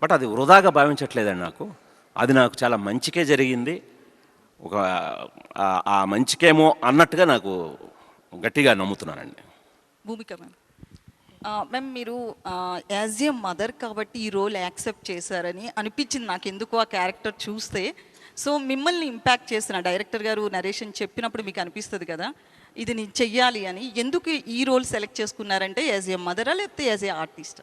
బట్ అది వృధాగా భావించట్లేదండి నాకు. అది నాకు చాలా మంచికే జరిగింది. ఒక ఆ మంచికేమో అన్నట్టుగా నాకు గట్టిగా నమ్ముతున్నానండి. భూమిక మ్యామ్, మీరు యాజ్ ఏ మదర్ కాబట్టి ఈ రోల్ యాక్సెప్ట్ చేశారని అనిపించింది నాకు ఎందుకు ఆ క్యారెక్టర్ చూస్తే. సో మిమ్మల్ని ఇంపాక్ట్ చేసిన డైరెక్టర్ గారు నరేషన్ చెప్పినప్పుడు మీకు అనిపిస్తుంది కదా ఇది నేను చెయ్యాలి అని. ఎందుకు ఈ రోల్ సెలెక్ట్ చేసుకున్నారంటే యాజ్ ఏ మదరా లేకపోతే as a artist?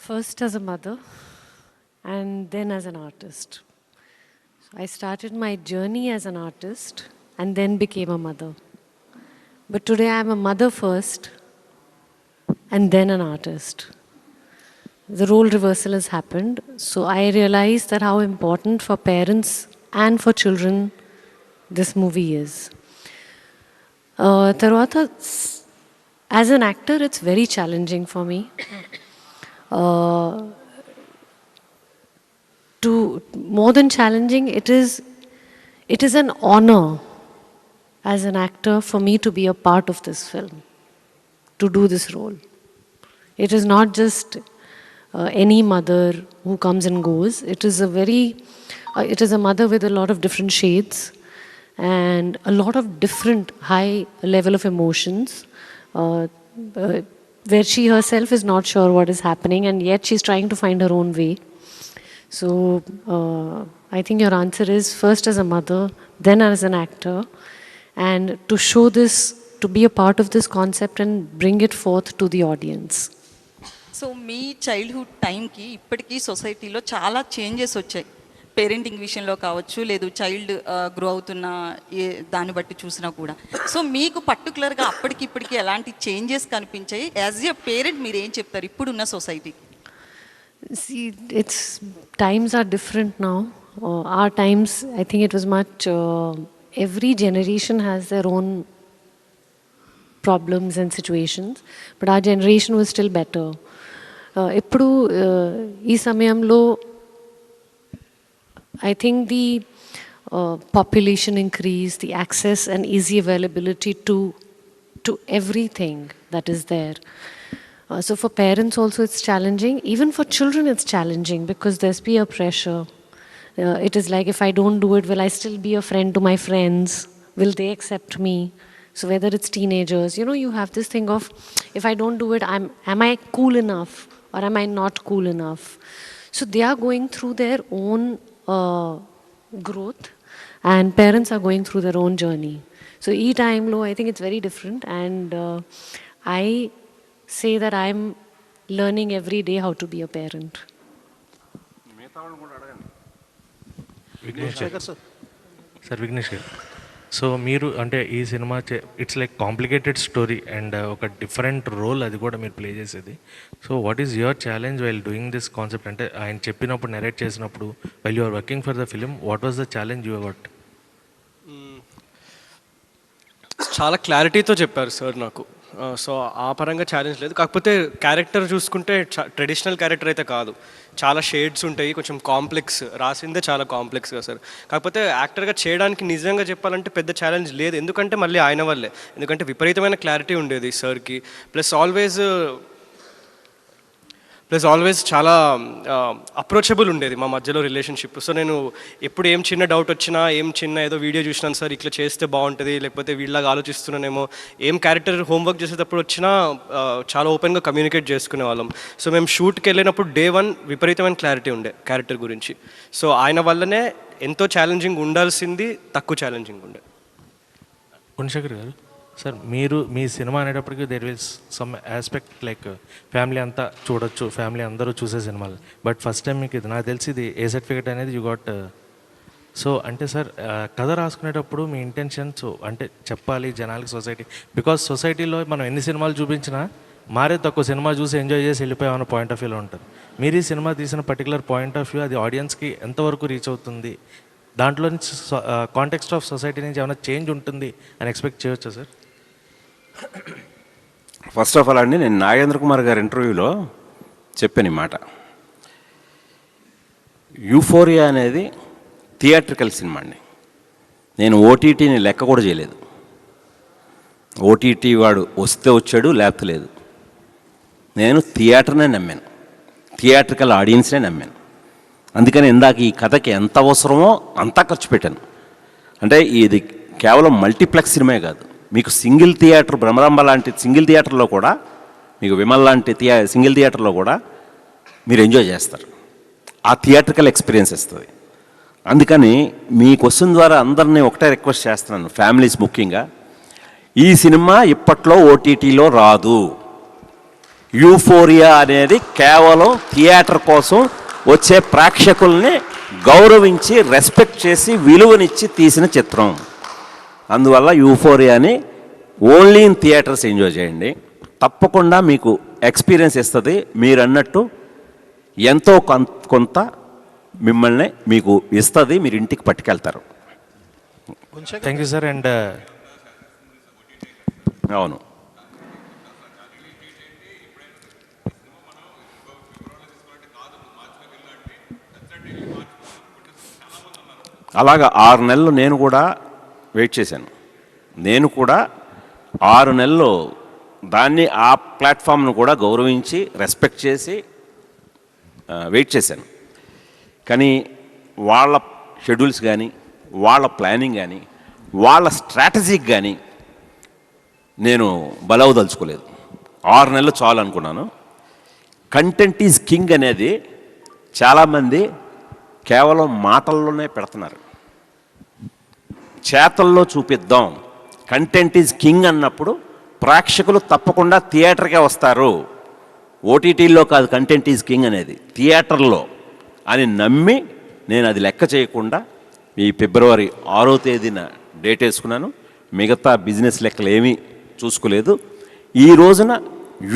First as a mother and then as an artist. So I started my journey as an artist and then became a mother. But today I am a mother first and then an artist. The role reversal has happened. So I realized that how important for parents and for children this movie is. Tarvata, as an actor, it's very challenging for me. To more than challenging, it is an honor as an actor for me to be a part of this film, to do this role. It is not just any mother who comes and goes. It is it is a mother with a lot of different shades and a lot of different high level of emotions, where she herself is not sure what is happening and yet she's trying to find her own way. So I think your answer is first as a mother, then as an actor, and to show this, to be a part of this concept and bring it forth to the audience. So me childhood టైంకి ఇప్పటికీ సొసైటీలో చాలా changes వచ్చాయి. Parenting విషయంలో కావచ్చు, లేదు child grow అవుతున్న దాన్ని బట్టి చూసినా కూడా. సో మీకు పర్టికులర్గా అప్పటికి ఇప్పటికి ఎలాంటి చేంజెస్ కనిపించాయి? యాజ్ ఎ పేరెంట్ మీరు ఏం చెప్తారు ఇప్పుడున్న సొసైటీకి? See, times are different now. Our times, I think it was much, every generation has their own problems and situations, but our generation was still better. ఇప్పుడు ఈ సమయంలో I think the population increase, the access and easy availability to everything that is there. So for parents also it's challenging. Even for children it's challenging because there's peer pressure. It is like, if I don't do it, will I still be a friend to my friends? Will they accept me? So whether it's teenagers, you have this thing of, if I don't do it, am I cool enough or am I not cool enough? So they are going through their own growth and parents are going through their own journey. So each time low, I think it's very different, and I say that I'm learning every day how to be a parent. Vignesh గారు so మీరు అంటే ఈ సినిమా it's like complicated story and ఒక different role అది కూడా మీరు play చేసేది. So what is your challenge while doing this concept? అంటే ఆయన చెప్పినప్పుడు నెరేట్ చేసినప్పుడు while you are working for the film, what was the challenge you got? చాలా క్లారిటీతో చెప్పారు సార్ నాకు. సో ఆ పరంగా ఛాలెంజ్ లేదు. కాకపోతే క్యారెక్టర్ చూసుకుంటే ట్రెడిషనల్ క్యారెక్టర్ అయితే కాదు, చాలా షేడ్స్ ఉంటాయి, కొంచెం కాంప్లెక్స్, రాసిందే చాలా కాంప్లెక్స్గా సార్. కాకపోతే యాక్టర్గా చేయడానికి నిజంగా చెప్పాలంటే పెద్ద ఛాలెంజ్ లేదు, ఎందుకంటే మళ్ళీ ఆయన వల్లే. ఎందుకంటే విపరీతమైన క్లారిటీ ఉండేది సార్కి, ప్లస్ ఆల్వేస్ చాలా అప్రోచబుల్ ఉండేది మా మధ్యలో రిలేషన్షిప్. సో నేను ఎప్పుడు ఏం చిన్న డౌట్ వచ్చినా, ఏం చిన్న ఏదో వీడియో చూసినాను సార్ ఇట్లా చేస్తే బాగుంటుంది, లేకపోతే వీళ్ళలాగా ఆలోచిస్తున్నానేమో, ఏం క్యారెక్టర్ హోంవర్క్ చేసేటప్పుడు వచ్చినా చాలా ఓపెన్గా కమ్యూనికేట్ చేసుకునే వాళ్ళం. సో మేము షూట్కి వెళ్ళినప్పుడు డే 1 విపరీతమైన క్లారిటీ ఉండే క్యారెక్టర్ గురించి. సో ఆయన వల్లనే ఎంతో ఛాలెంజింగ్ ఉండాల్సింది తక్కువ ఛాలెంజింగ్ ఉండే. గుణశేఖర్ గారు సార్, మీరు మీ సినిమా అనేటప్పటికీ there will some aspect like family అంతా చూడొచ్చు, ఫ్యామిలీ అందరూ చూసే సినిమాలు. బట్ ఫస్ట్ టైం మీకు ఇది నాకు తెలిసి ఇది ఏ సర్టిఫికేట్ అనేది యూ గాట్. సో అంటే సార్ కథ రాసుకునేటప్పుడు మీ ఇంటెన్షన్స్ అంటే చెప్పాలి జనాలకి, సొసైటీ, బికాజ్ సొసైటీలో మనం ఎన్ని సినిమాలు చూపించినా మారే తక్కువ సినిమా చూసి ఎంజాయ్ చేసి వెళ్ళిపోయామన్న పాయింట్ ఆఫ్ వ్యూలో ఉంటారు. మీరు ఈ సినిమా తీసిన పర్టికులర్ పాయింట్ ఆఫ్ వ్యూ అది ఆడియన్స్కి ఎంతవరకు రీచ్ అవుతుంది, దాంట్లో నుంచి కాంటెక్స్ట్ ఆఫ్ సొసైటీ నుంచి ఏమైనా చేంజ్ ఉంటుంది అని ఎక్స్పెక్ట్ చేయవచ్చా సార్? ఫస్ట్ ఆఫ్ ఆల్ అండి, నేను నాగేంద్ర కుమార్ గారి ఇంటర్వ్యూలో చెప్పాను ఈ మాట. యూఫోరియా అనేది థియేట్రికల్ సినిమా అండి. నేను ఓటీటీని లెక్క కూడా చేయలేదు. ఓటీటీ వాడు వస్తే వచ్చాడు, లేకపోతే లేదు. నేను థియేటర్నే నమ్మాను, థియేట్రికల్ ఆడియన్స్నే నమ్మాను. అందుకని ఇందాక ఈ కథకి ఎంత అవసరమో అంతా ఖర్చు పెట్టాను. అంటే ఇది కేవలం మల్టీప్లెక్స్ సినిమా కాదు, మీకు సింగిల్ థియేటర్, భ్రమరంభ లాంటి సింగిల్ థియేటర్లో కూడా, మీకు విమల్ లాంటి సింగిల్ థియేటర్లో కూడా మీరు ఎంజాయ్ చేస్తారు. ఆ థియేట్రికల్ ఎక్స్పీరియన్స్ ఇస్తుంది. అందుకని మీ క్వశ్చన్ ద్వారా అందరినీ ఒకటే రిక్వెస్ట్ చేస్తున్నాను, ఫ్యామిలీస్ ముఖ్యంగా, ఈ సినిమా ఇప్పట్లో ఓటీటీలో రాదు. యూఫోరియా అనేది కేవలం థియేటర్ కోసం వచ్చే ప్రేక్షకుల్ని గౌరవించి, రెస్పెక్ట్ చేసి, విలువనిచ్చి తీసిన చిత్రం. అందువల్ల యూఫోరియాని ఓన్లీ ఇన్ థియేటర్స్ ఎంజాయ్ చేయండి, తప్పకుండా మీకు ఎక్స్పీరియన్స్ ఇస్తుంది. మీరు అన్నట్టు ఎంతో కొంత మిమ్మల్ని మీకు ఇస్తుంది, మీరు ఇంటికి పట్టుకెళ్తారు. Thank you sir. అండ్ అవును, అలాగా 6 నెలలు నేను కూడా వెయిట్ చేశాను. నేను కూడా 6 నెలలు దాన్ని, ఆ ప్లాట్ఫామ్ను కూడా గౌరవించి, రెస్పెక్ట్ చేసి వెయిట్ చేశాను. కానీ వాళ్ళ షెడ్యూల్స్ కానీ, వాళ్ళ ప్లానింగ్ కానీ, వాళ్ళ స్ట్రాటజీకి కానీ నేను బలవదలుచుకోలేదు. 6 నెలలు చాలు అనుకున్నాను. కంటెంట్ ఈజ్ కింగ్ అనేది చాలామంది కేవలం మాటల్లోనే పెడుతున్నారు. చేతల్లో చూపిద్దాం, కంటెంట్ ఈజ్ కింగ్ అన్నప్పుడు ప్రేక్షకులు తప్పకుండా థియేటర్కే వస్తారు. ఓటీటీల్లో కాదు కంటెంట్ ఈజ్ కింగ్ అనేది, థియేటర్లో అని నమ్మి నేను అది లెక్క చేయకుండా ఈ ఫిబ్రవరి 6వ తేదీన డేట్ వేసుకున్నాను. మిగతా బిజినెస్ లెక్కలు ఏమీ చూసుకోలేదు. ఈ రోజున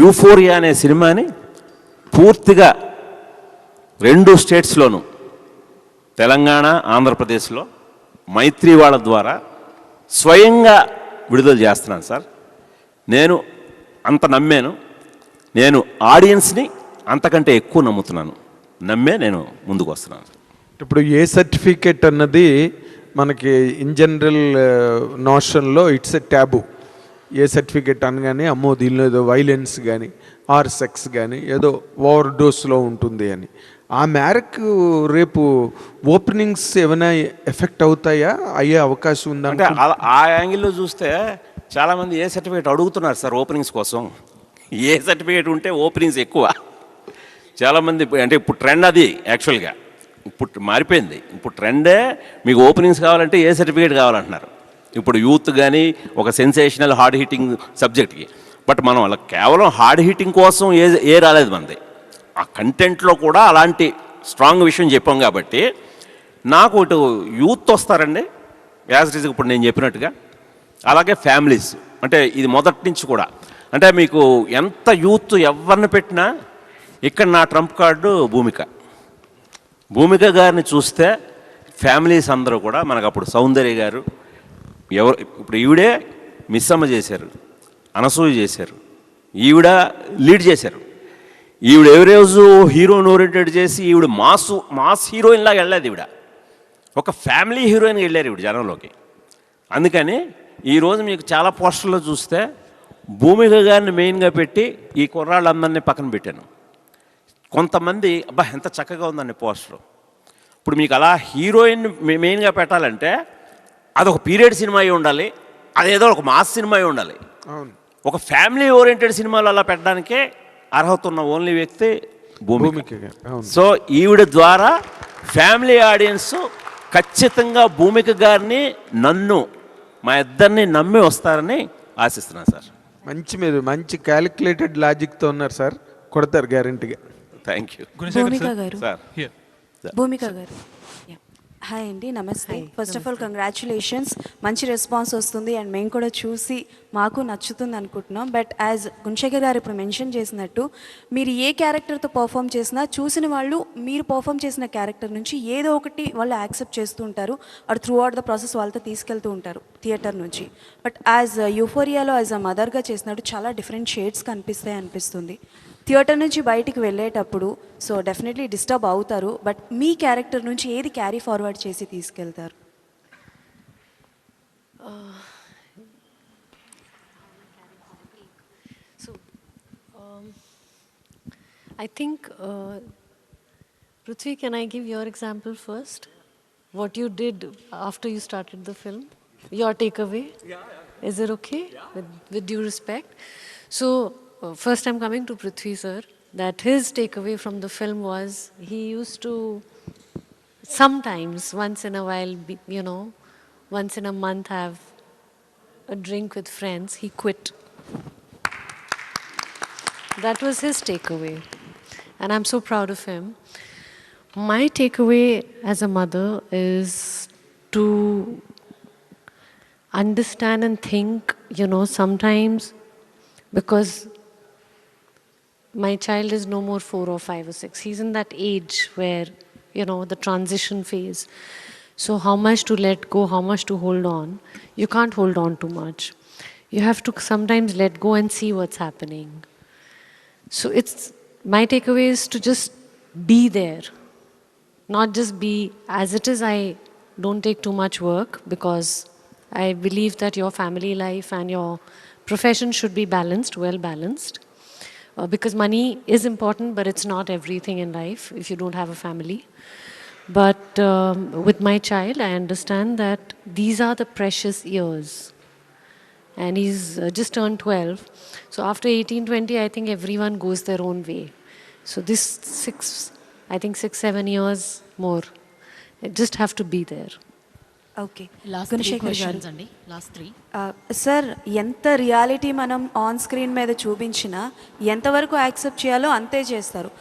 యూఫోరియా అనే సినిమాని పూర్తిగా 2 స్టేట్స్లోనూ, తెలంగాణ, ఆంధ్రప్రదేశ్లో మైత్రి వాళ్ళ ద్వారా స్వయంగా విడుదల చేస్తున్నాను సార్. నేను అంత నమ్మాను, నేను ఆడియన్స్ని అంతకంటే ఎక్కువ నమ్ముతున్నాను, నమ్మే నేను ముందుకు వస్తున్నాను. ఇప్పుడు ఏ సర్టిఫికేట్ అన్నది మనకి ఇన్ జనరల్ నోషన్లో it's a taboo. A certificate అనగానే అమ్మో దీనిలో ఏదో వైలెన్స్ కానీ ఆర్ సెక్స్ కానీ ఏదో ఓవర్ డోస్లో ఉంటుంది అని. ఆ మేరకు రేపు ఓపెనింగ్స్ ఏమైనా ఎఫెక్ట్ అవుతాయా, అయ్యే అవకాశం ఉందా? అంటే ఆ యాంగిల్లో చూస్తే చాలామంది ఏ సర్టిఫికేట్ అడుగుతున్నారు సార్ ఓపెనింగ్స్ కోసం. ఏ సర్టిఫికేట్ ఉంటే ఓపెనింగ్స్ ఎక్కువ. చాలామంది అంటే ఇప్పుడు ట్రెండ్ అది, యాక్చువల్గా ఇప్పుడు మారిపోయింది. ఇప్పుడు ట్రెండే మీకు ఓపెనింగ్స్ కావాలంటే ఏ సర్టిఫికేట్ కావాలంటున్నారు. ఇప్పుడు యూత్ కానీ ఒక సెన్సేషనల్ హార్డ్ హిట్టింగ్ సబ్జెక్ట్కి. బట్ మనం అలా కేవలం హార్డ్ హిట్టింగ్ కోసం ఏ రాలేదు మనది. ఆ కంటెంట్లో కూడా అలాంటి స్ట్రాంగ్ విషయం చెప్పాం కాబట్టి నాకు ఇటు యూత్ వస్తారండి, యాజ్ ఇట్ ఈజ్ ఇప్పుడు నేను చెప్పినట్టుగా. అలాగే ఫ్యామిలీస్, అంటే ఇది మొదటి నుంచి కూడా, అంటే మీకు ఎంత యూత్ ఎవరిని పెట్టినా ఇక్కడ నా ట్రంప్ కార్డు భూమిక గారిని చూస్తే ఫ్యామిలీస్ అందరూ కూడా మనకు అప్పుడు సౌందర్య గారు, ఎవరు ఇప్పుడు ఈవిడే మిస్సమ్మ చేశారు, అనసూయ చేశారు, ఈవిడ లీడ్ చేశారు. ఈవిడ ఎవరి రోజు హీరోయిన్ ఓరియంటెడ్ చేసి ఈవిడ మాస్ హీరోయిన్ లాగా వెళ్ళలేదు. ఈవిడ ఒక ఫ్యామిలీ హీరోయిన్గా వెళ్ళారు ఈవిడ జనంలోకి. అందుకని ఈరోజు మీకు చాలా పోస్టర్లో చూస్తే భూమిక గారిని మెయిన్గా పెట్టి ఈ కుర్రాళ్ళందరినీ పక్కన పెట్టాను. కొంతమంది అబ్బా ఎంత చక్కగా ఉందండి పోస్టర్. ఇప్పుడు మీకు అలా హీరోయిన్ మెయిన్గా పెట్టాలంటే అదొక పీరియడ్ సినిమా అయి ఉండాలి, అదేదో ఒక మాస్ సినిమా అయి ఉండాలి. ఒక ఫ్యామిలీ ఓరియంటెడ్ సినిమాలు అలా పెట్టడానికే అర్హత ఉన్న ఓన్లీ వ్యక్తి భూమిక. సో ఈవిడ ద్వారా ఫ్యామిలీ ఆడియన్స్ ఖచ్చితంగా భూమిక గారిని నన్ను మా ఇద్దరిని నమ్మి వస్తారని ఆశిస్తున్నాను సార్. మీరు మంచి క్యాలిక్యులేటెడ్ లాజిక్తో ఉన్నారు సార్, కొడతారు గ్యారంటీగా. Thank you. భూమిక గారు, సార్ భూమిక గారు, హాయ్ అండి, నమస్తే. ఫస్ట్ ఆఫ్ ఆల్ కంగ్రాచులేషన్స్, మంచి రెస్పాన్స్ వస్తుంది అండ్ మేము కూడా చూసి మాకు నచ్చుతుంది అనుకుంటున్నాం. బట్ యాజ్ గుణశేఖర్ గారు ఇప్పుడు మెన్షన్ చేసినట్టు మీరు ఏ క్యారెక్టర్తో పర్ఫామ్ చేసినా చూసిన వాళ్ళు మీరు పర్ఫామ్ చేసిన క్యారెక్టర్ నుంచి ఏదో ఒకటి వాళ్ళు యాక్సెప్ట్ చేస్తూ ఉంటారు, అది త్రూ అవుట్ ద ప్రాసెస్ వాళ్ళతో తీసుకెళ్తూ ఉంటారు థియేటర్ నుంచి. బట్ యాజ్ యూఫోరియాలో యాజ్ అ మదర్గా చేసినట్టు చాలా డిఫరెంట్ షేడ్స్ కనిపిస్తాయి అనిపిస్తుంది. థియేటర్ నుంచి బయటికి వెళ్ళేటప్పుడు సో డెఫినెట్లీ డిస్టర్బ్ అవుతారు, బట్ మీ క్యారెక్టర్ నుంచి ఏది క్యారీ ఫార్వర్డ్ చేసి తీసుకెళ్తారు? I think, Prithvi, can I give your example first? What you did after you started the film? Your takeaway? Yeah. Is it okay? Yeah. With due respect. So, first I'm coming to Prithvi, sir, that his takeaway from the film was he used to sometimes, once in a while, once in a month have a drink with friends. He quit. That was his takeaway. And I'm so proud of him. My takeaway as a mother is to understand and think, sometimes, because my child is no more 4 or 5 or 6. He's in that age where, the transition phase. So how much to let go, how much to hold on? You can't hold on too much. You have to sometimes let go and see what's happening. So my takeaway is to just be there. Not just be as it is. I don't take too much work because I believe that your family life and your profession should be balanced, well balanced. Because money is important, but it's not everything in life if you don't have a family. But with my child, I understand that these are the precious years. And he's just turned 12. So after 18, 20, I think everyone goes their own way. So this 6-7 years more, I just have to be there. Okay, Gunasekhar గారు అండి, last 3. Sir, ఎంత reality మనం on screen మీద చూపించినా ఎంతవరకు accept చేయాలో అంతే చేస్తారు.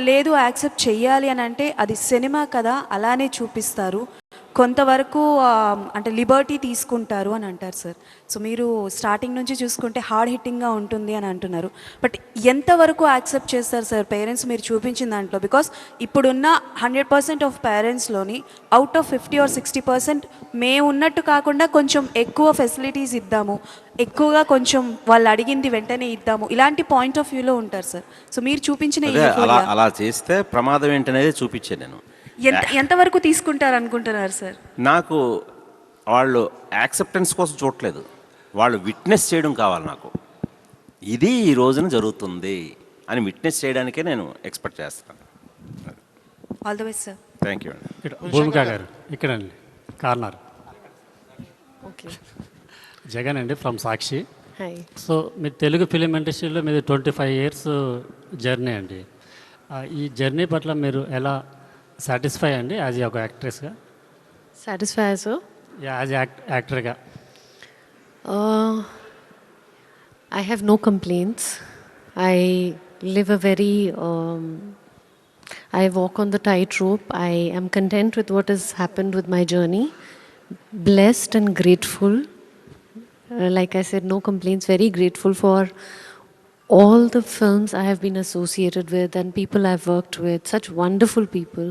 లేదు యాక్సెప్ట్ చెయ్యాలి అని అంటే అది సినిమా కదా, అలానే చూపిస్తారు. కొంతవరకు అంటే లిబర్టీ తీసుకుంటారు అని అంటారు సార్. సో మీరు స్టార్టింగ్ నుంచి చూసుకుంటే హార్డ్ హిట్టింగ్గా ఉంటుంది అని అంటున్నారు. బట్ ఎంతవరకు యాక్సెప్ట్ చేస్తారు సార్ పేరెంట్స్ మీరు చూపించిన దాంట్లో? బికాస్ ఇప్పుడున్న 100% ఆఫ్ పేరెంట్స్లోని అవుట్ ఆఫ్ 50 or 60% మేము ఉన్నట్టు కాకుండా కొంచెం ఎక్కువ ఫెసిలిటీస్ ఇద్దాము, ఎక్కువగా కొంచెం వాళ్ళు అడిగింది వెంటనే ఇద్దాము, ఇలాంటి పాయింట్ ఆఫ్ వ్యూలో ఉంటారు సార్. సో మీరు చూపించిన అలా చేస్తే ప్రమాదం ఏంటనేది చూపించాను నేను. ఎంతవరకు తీసుకుంటారు అనుకుంటున్నారు సార్? నాకు వాళ్ళు యాక్సెప్టెన్స్ కోసం చూడట్లేదు, వాళ్ళు విట్నెస్ చేయడం కావాలి. నాకు ఇది ఈ రోజున జరుగుతుంది అని విట్నెస్ చేయడానికే నేను ఎక్స్పెక్ట్ చేస్తాను. All the best sir. Thank you అండి. భూమిక గారు ఇక్కడండి, కార్నర్. ఓకే, జగన్ అండి ఫ్రమ్ సాక్షి. హాయ్. సో మీరు తెలుగు ఫిలిం ఇండస్ట్రీలో మీది 25 years జర్నీ అండి. ఈ జర్నీ పట్ల మీరు ఎలా సాటిస్ఫై అండి యాజ్ ఒక యాక్ట్రెస్గా? సాటిస్ఫై యాజ్ యాక్టర్గా I have no complaints. I live a very I walk on the tightrope. I am content with what has happened with my journey blessed and grateful. Like I said, no complaints, very grateful for all the films I have been associated with and people I've worked with, such wonderful people,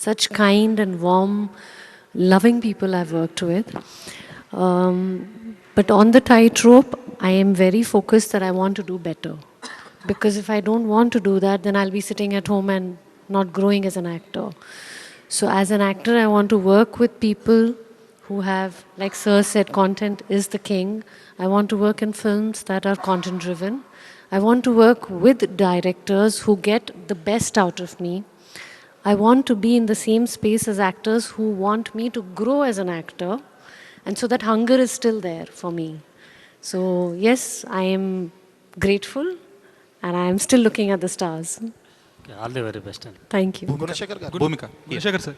such kind and warm, loving people I've worked with. But on the tightrope, I am very focused that I want to do better. Because if I don't want to do that, then I'll be sitting at home and not growing as an actor. So as an actor, I want to work with people who have, like Sir said, content is the king. I want to work in films that are content driven. I want to work with directors who get the best out of me. I want to be in the same space as actors who want me to grow as an actor. And so that hunger is still there for me. So yes, I am grateful and I am still looking at the stars. All the very best. Thank you. Gunashekar garu. Bhumika. Gunashekar sir.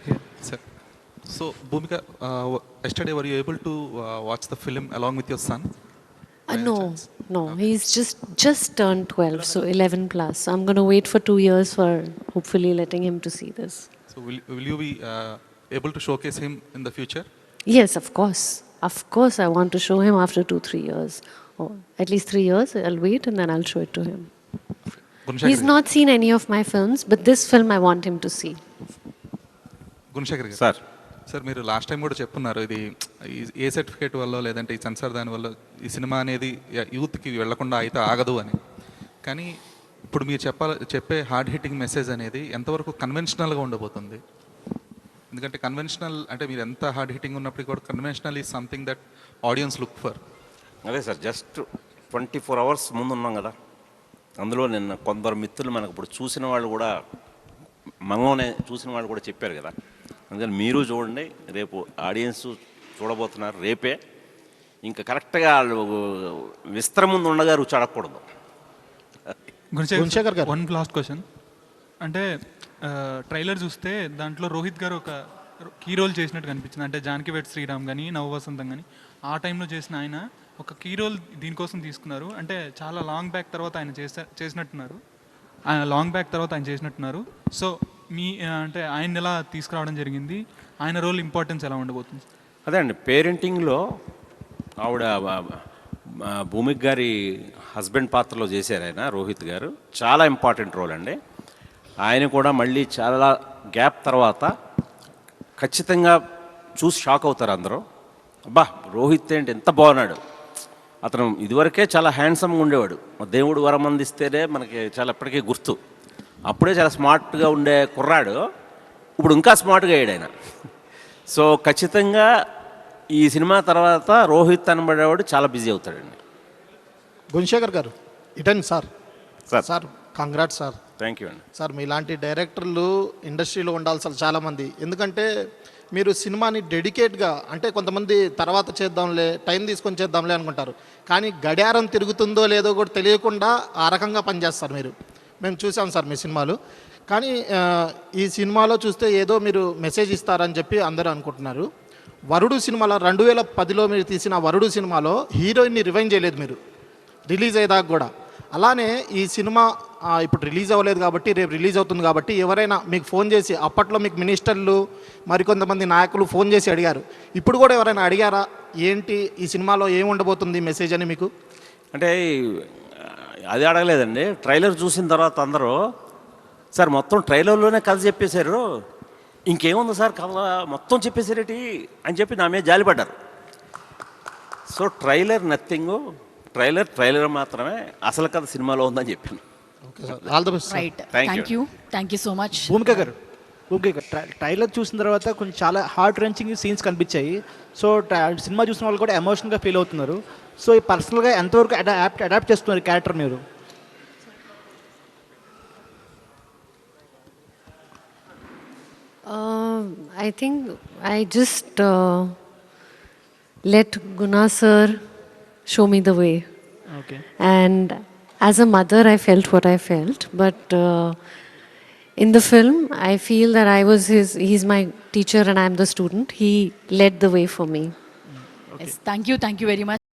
Sir. So Bhumika, yesterday were you able to watch the film along with your son? No. He's just turned 12, so 11 plus. So I'm going to wait for 2 years for hopefully letting him to see this. So will you be able to showcase him in the future? Yes, of course. Of course, I want to show him after 2-3 years. Or at least 3 years. I'll wait and then I'll show it to him. He's not seen any of my films, but this film I want him to see. Gunasekhar గారు. Sir sir మీరు last time కూడా చెప్పున్నారు ఇది ఏ certificate వల్ల లేదంటే ఈ censor దాని వల్ల ఈ సినిమా అనేది యూత్కి వెళ్లకుండా అయితే ఆగదు అని. కానీ ఇప్పుడు మీరు చెప్పే హార్డ్ హిట్టింగ్ మెసేజ్ అనేది ఎంతవరకు కన్వెన్షనల్గా ఉండబోతుంది? ఎందుకంటే కన్వెన్షనల్ అంటే మీరు ఎంత హార్డ్ హిట్టింగ్ ఉన్నప్పటికీ కూడా conventional is something that audience look for. అదే సార్, జస్ట్ 24 hours ముందు ఉన్నాం కదా. అందులో నిన్న కొందరు మిత్రులు మనకు ఇప్పుడు చూసిన వాళ్ళు కూడా మంగోనే చూసిన వాళ్ళు కూడా చెప్పారు కదా. అందుకని మీరు చూడండి, రేపు ఆడియన్స్ చూడబోతున్నారు రేపే. ఇంకా కరెక్ట్గా వాళ్ళు విస్తరం ముందు ఉండగా రుచి అడగకూడదు. గుణశేఖర్ గారు, వన్ లాస్ట్ క్వశ్చన్. అంటే ట్రైలర్ చూస్తే దాంట్లో రోహిత్ గారు ఒక కీ రోల్ చేసినట్టు కనిపించింది. అంటే జానకి వెట్ శ్రీరామ్ కానీ నవవసంతం కానీ ఆ టైంలో చేసిన ఆయన ఒక కీ రోల్ దీనికోసం తీసుకున్నారు. అంటే చాలా లాంగ్ బ్యాక్ తర్వాత ఆయన చేసినట్టున్నారు. సో మీ అంటే ఆయన ఎలా తీసుకురావడం జరిగింది, ఆయన రోల్ ఇంపార్టెన్స్ ఎలా ఉండబోతుంది? అదే అండి, పేరెంటింగ్లో ఆవిడ భూమిక్ గారి హస్బెండ్ పాత్రలో చేశారు ఆయన, రోహిత్ గారు. చాలా ఇంపార్టెంట్ రోల్ అండి. ఆయన కూడా మళ్ళీ చాలా గ్యాప్ తర్వాత ఖచ్చితంగా చూసి షాక్ అవుతారు అందరూ. అబ్బా, రోహిత్ ఏంటి ఎంత బాగున్నాడు. అతను ఇదివరకే చాలా హ్యాండ్సమ్గా ఉండేవాడు. దేవుడు వరం అందిస్తేనే మనకి చాలా ఎప్పటికీ గుర్తు. అప్పుడే చాలా స్మార్ట్గా ఉండే కుర్రాడు ఇప్పుడు ఇంకా స్మార్ట్గా అయ్యాడు ఆయన. సో ఖచ్చితంగా ఈ సినిమా తర్వాత రోహిత్ అనబడేవాడు చాలా బిజీ అవుతాడండి. గుణశేఖర్ గారు, eaten sir. Sir congrats sir. Thank you అండి. సార్ మీలాంటి డైరెక్టర్లు ఇండస్ట్రీలో ఉండాలి సార్ చాలామంది. ఎందుకంటే మీరు సినిమాని డెడికేట్గా, అంటే కొంతమంది తర్వాత చేద్దాంలే, టైం తీసుకొని చేద్దాంలే అనుకుంటారు. కానీ గడియారం తిరుగుతుందో లేదో కూడా తెలియకుండా ఆ రకంగా పనిచేస్తారు మీరు. మేము చూసాం సార్ మీ సినిమాలు. కానీ ఈ సినిమాలో చూస్తే ఏదో మీరు మెసేజ్ ఇస్తారని చెప్పి అందరూ అనుకుంటున్నారు. వరుడు సినిమాలో 2010లో మీరు తీసిన వరుడు సినిమాలో హీరోయిన్ని రివైండ్ చేయలేదు మీరు రిలీజ్ అయ్యేదాకా కూడా. అలానే ఈ సినిమా ఇప్పుడు రిలీజ్ అవ్వలేదు కాబట్టి, రేపు రిలీజ్ అవుతుంది కాబట్టి ఎవరైనా మీకు ఫోన్ చేసి, అప్పట్లో మీకు మినిస్టర్లు మరికొంతమంది నాయకులు ఫోన్ చేసి అడిగారు, ఇప్పుడు కూడా ఎవరైనా అడిగారా ఏంటి ఈ సినిమాలో ఏమి ఉండబోతుంది మెసేజ్ అని మీకు? అంటే అది అడగలేదండి. ట్రైలర్ చూసిన తర్వాత అందరూ సార్ మొత్తం ట్రైలర్లోనే కథ చెప్పేశారు, ఇంకేముంది సార్ కథ మొత్తం చెప్పేశారేటి అని చెప్పి నా మీద జాలిపడ్డారు. సో ట్రైలర్ నథింగ్, ట్రైలర్ మాత్రమే, అసలు కథ సినిమాలో ఉందని చెప్పాను. All the best. Right, thank you so much. Bhumika గారు, ట్రైలర్ చూసిన తర్వాత కొంచెం చాలా హార్ట్ రెంచింగ్ సీన్స్ కనిపించాయి. సో సినిమా చూసిన వాళ్ళు కూడా ఎమోషనల్గా ఫీల్ అవుతున్నారు. సో ఈ పర్సనల్గా ఎంతవరకు అడాప్ట్ చేస్తున్నారు క్యారెక్టర్ మీరు? I think I just let Guna sir show me the way. Okay. And as a mother, I felt what I felt. But in the film, I feel that he's my teacher and I'm the student. He led the way for me. Yes, thank you very much.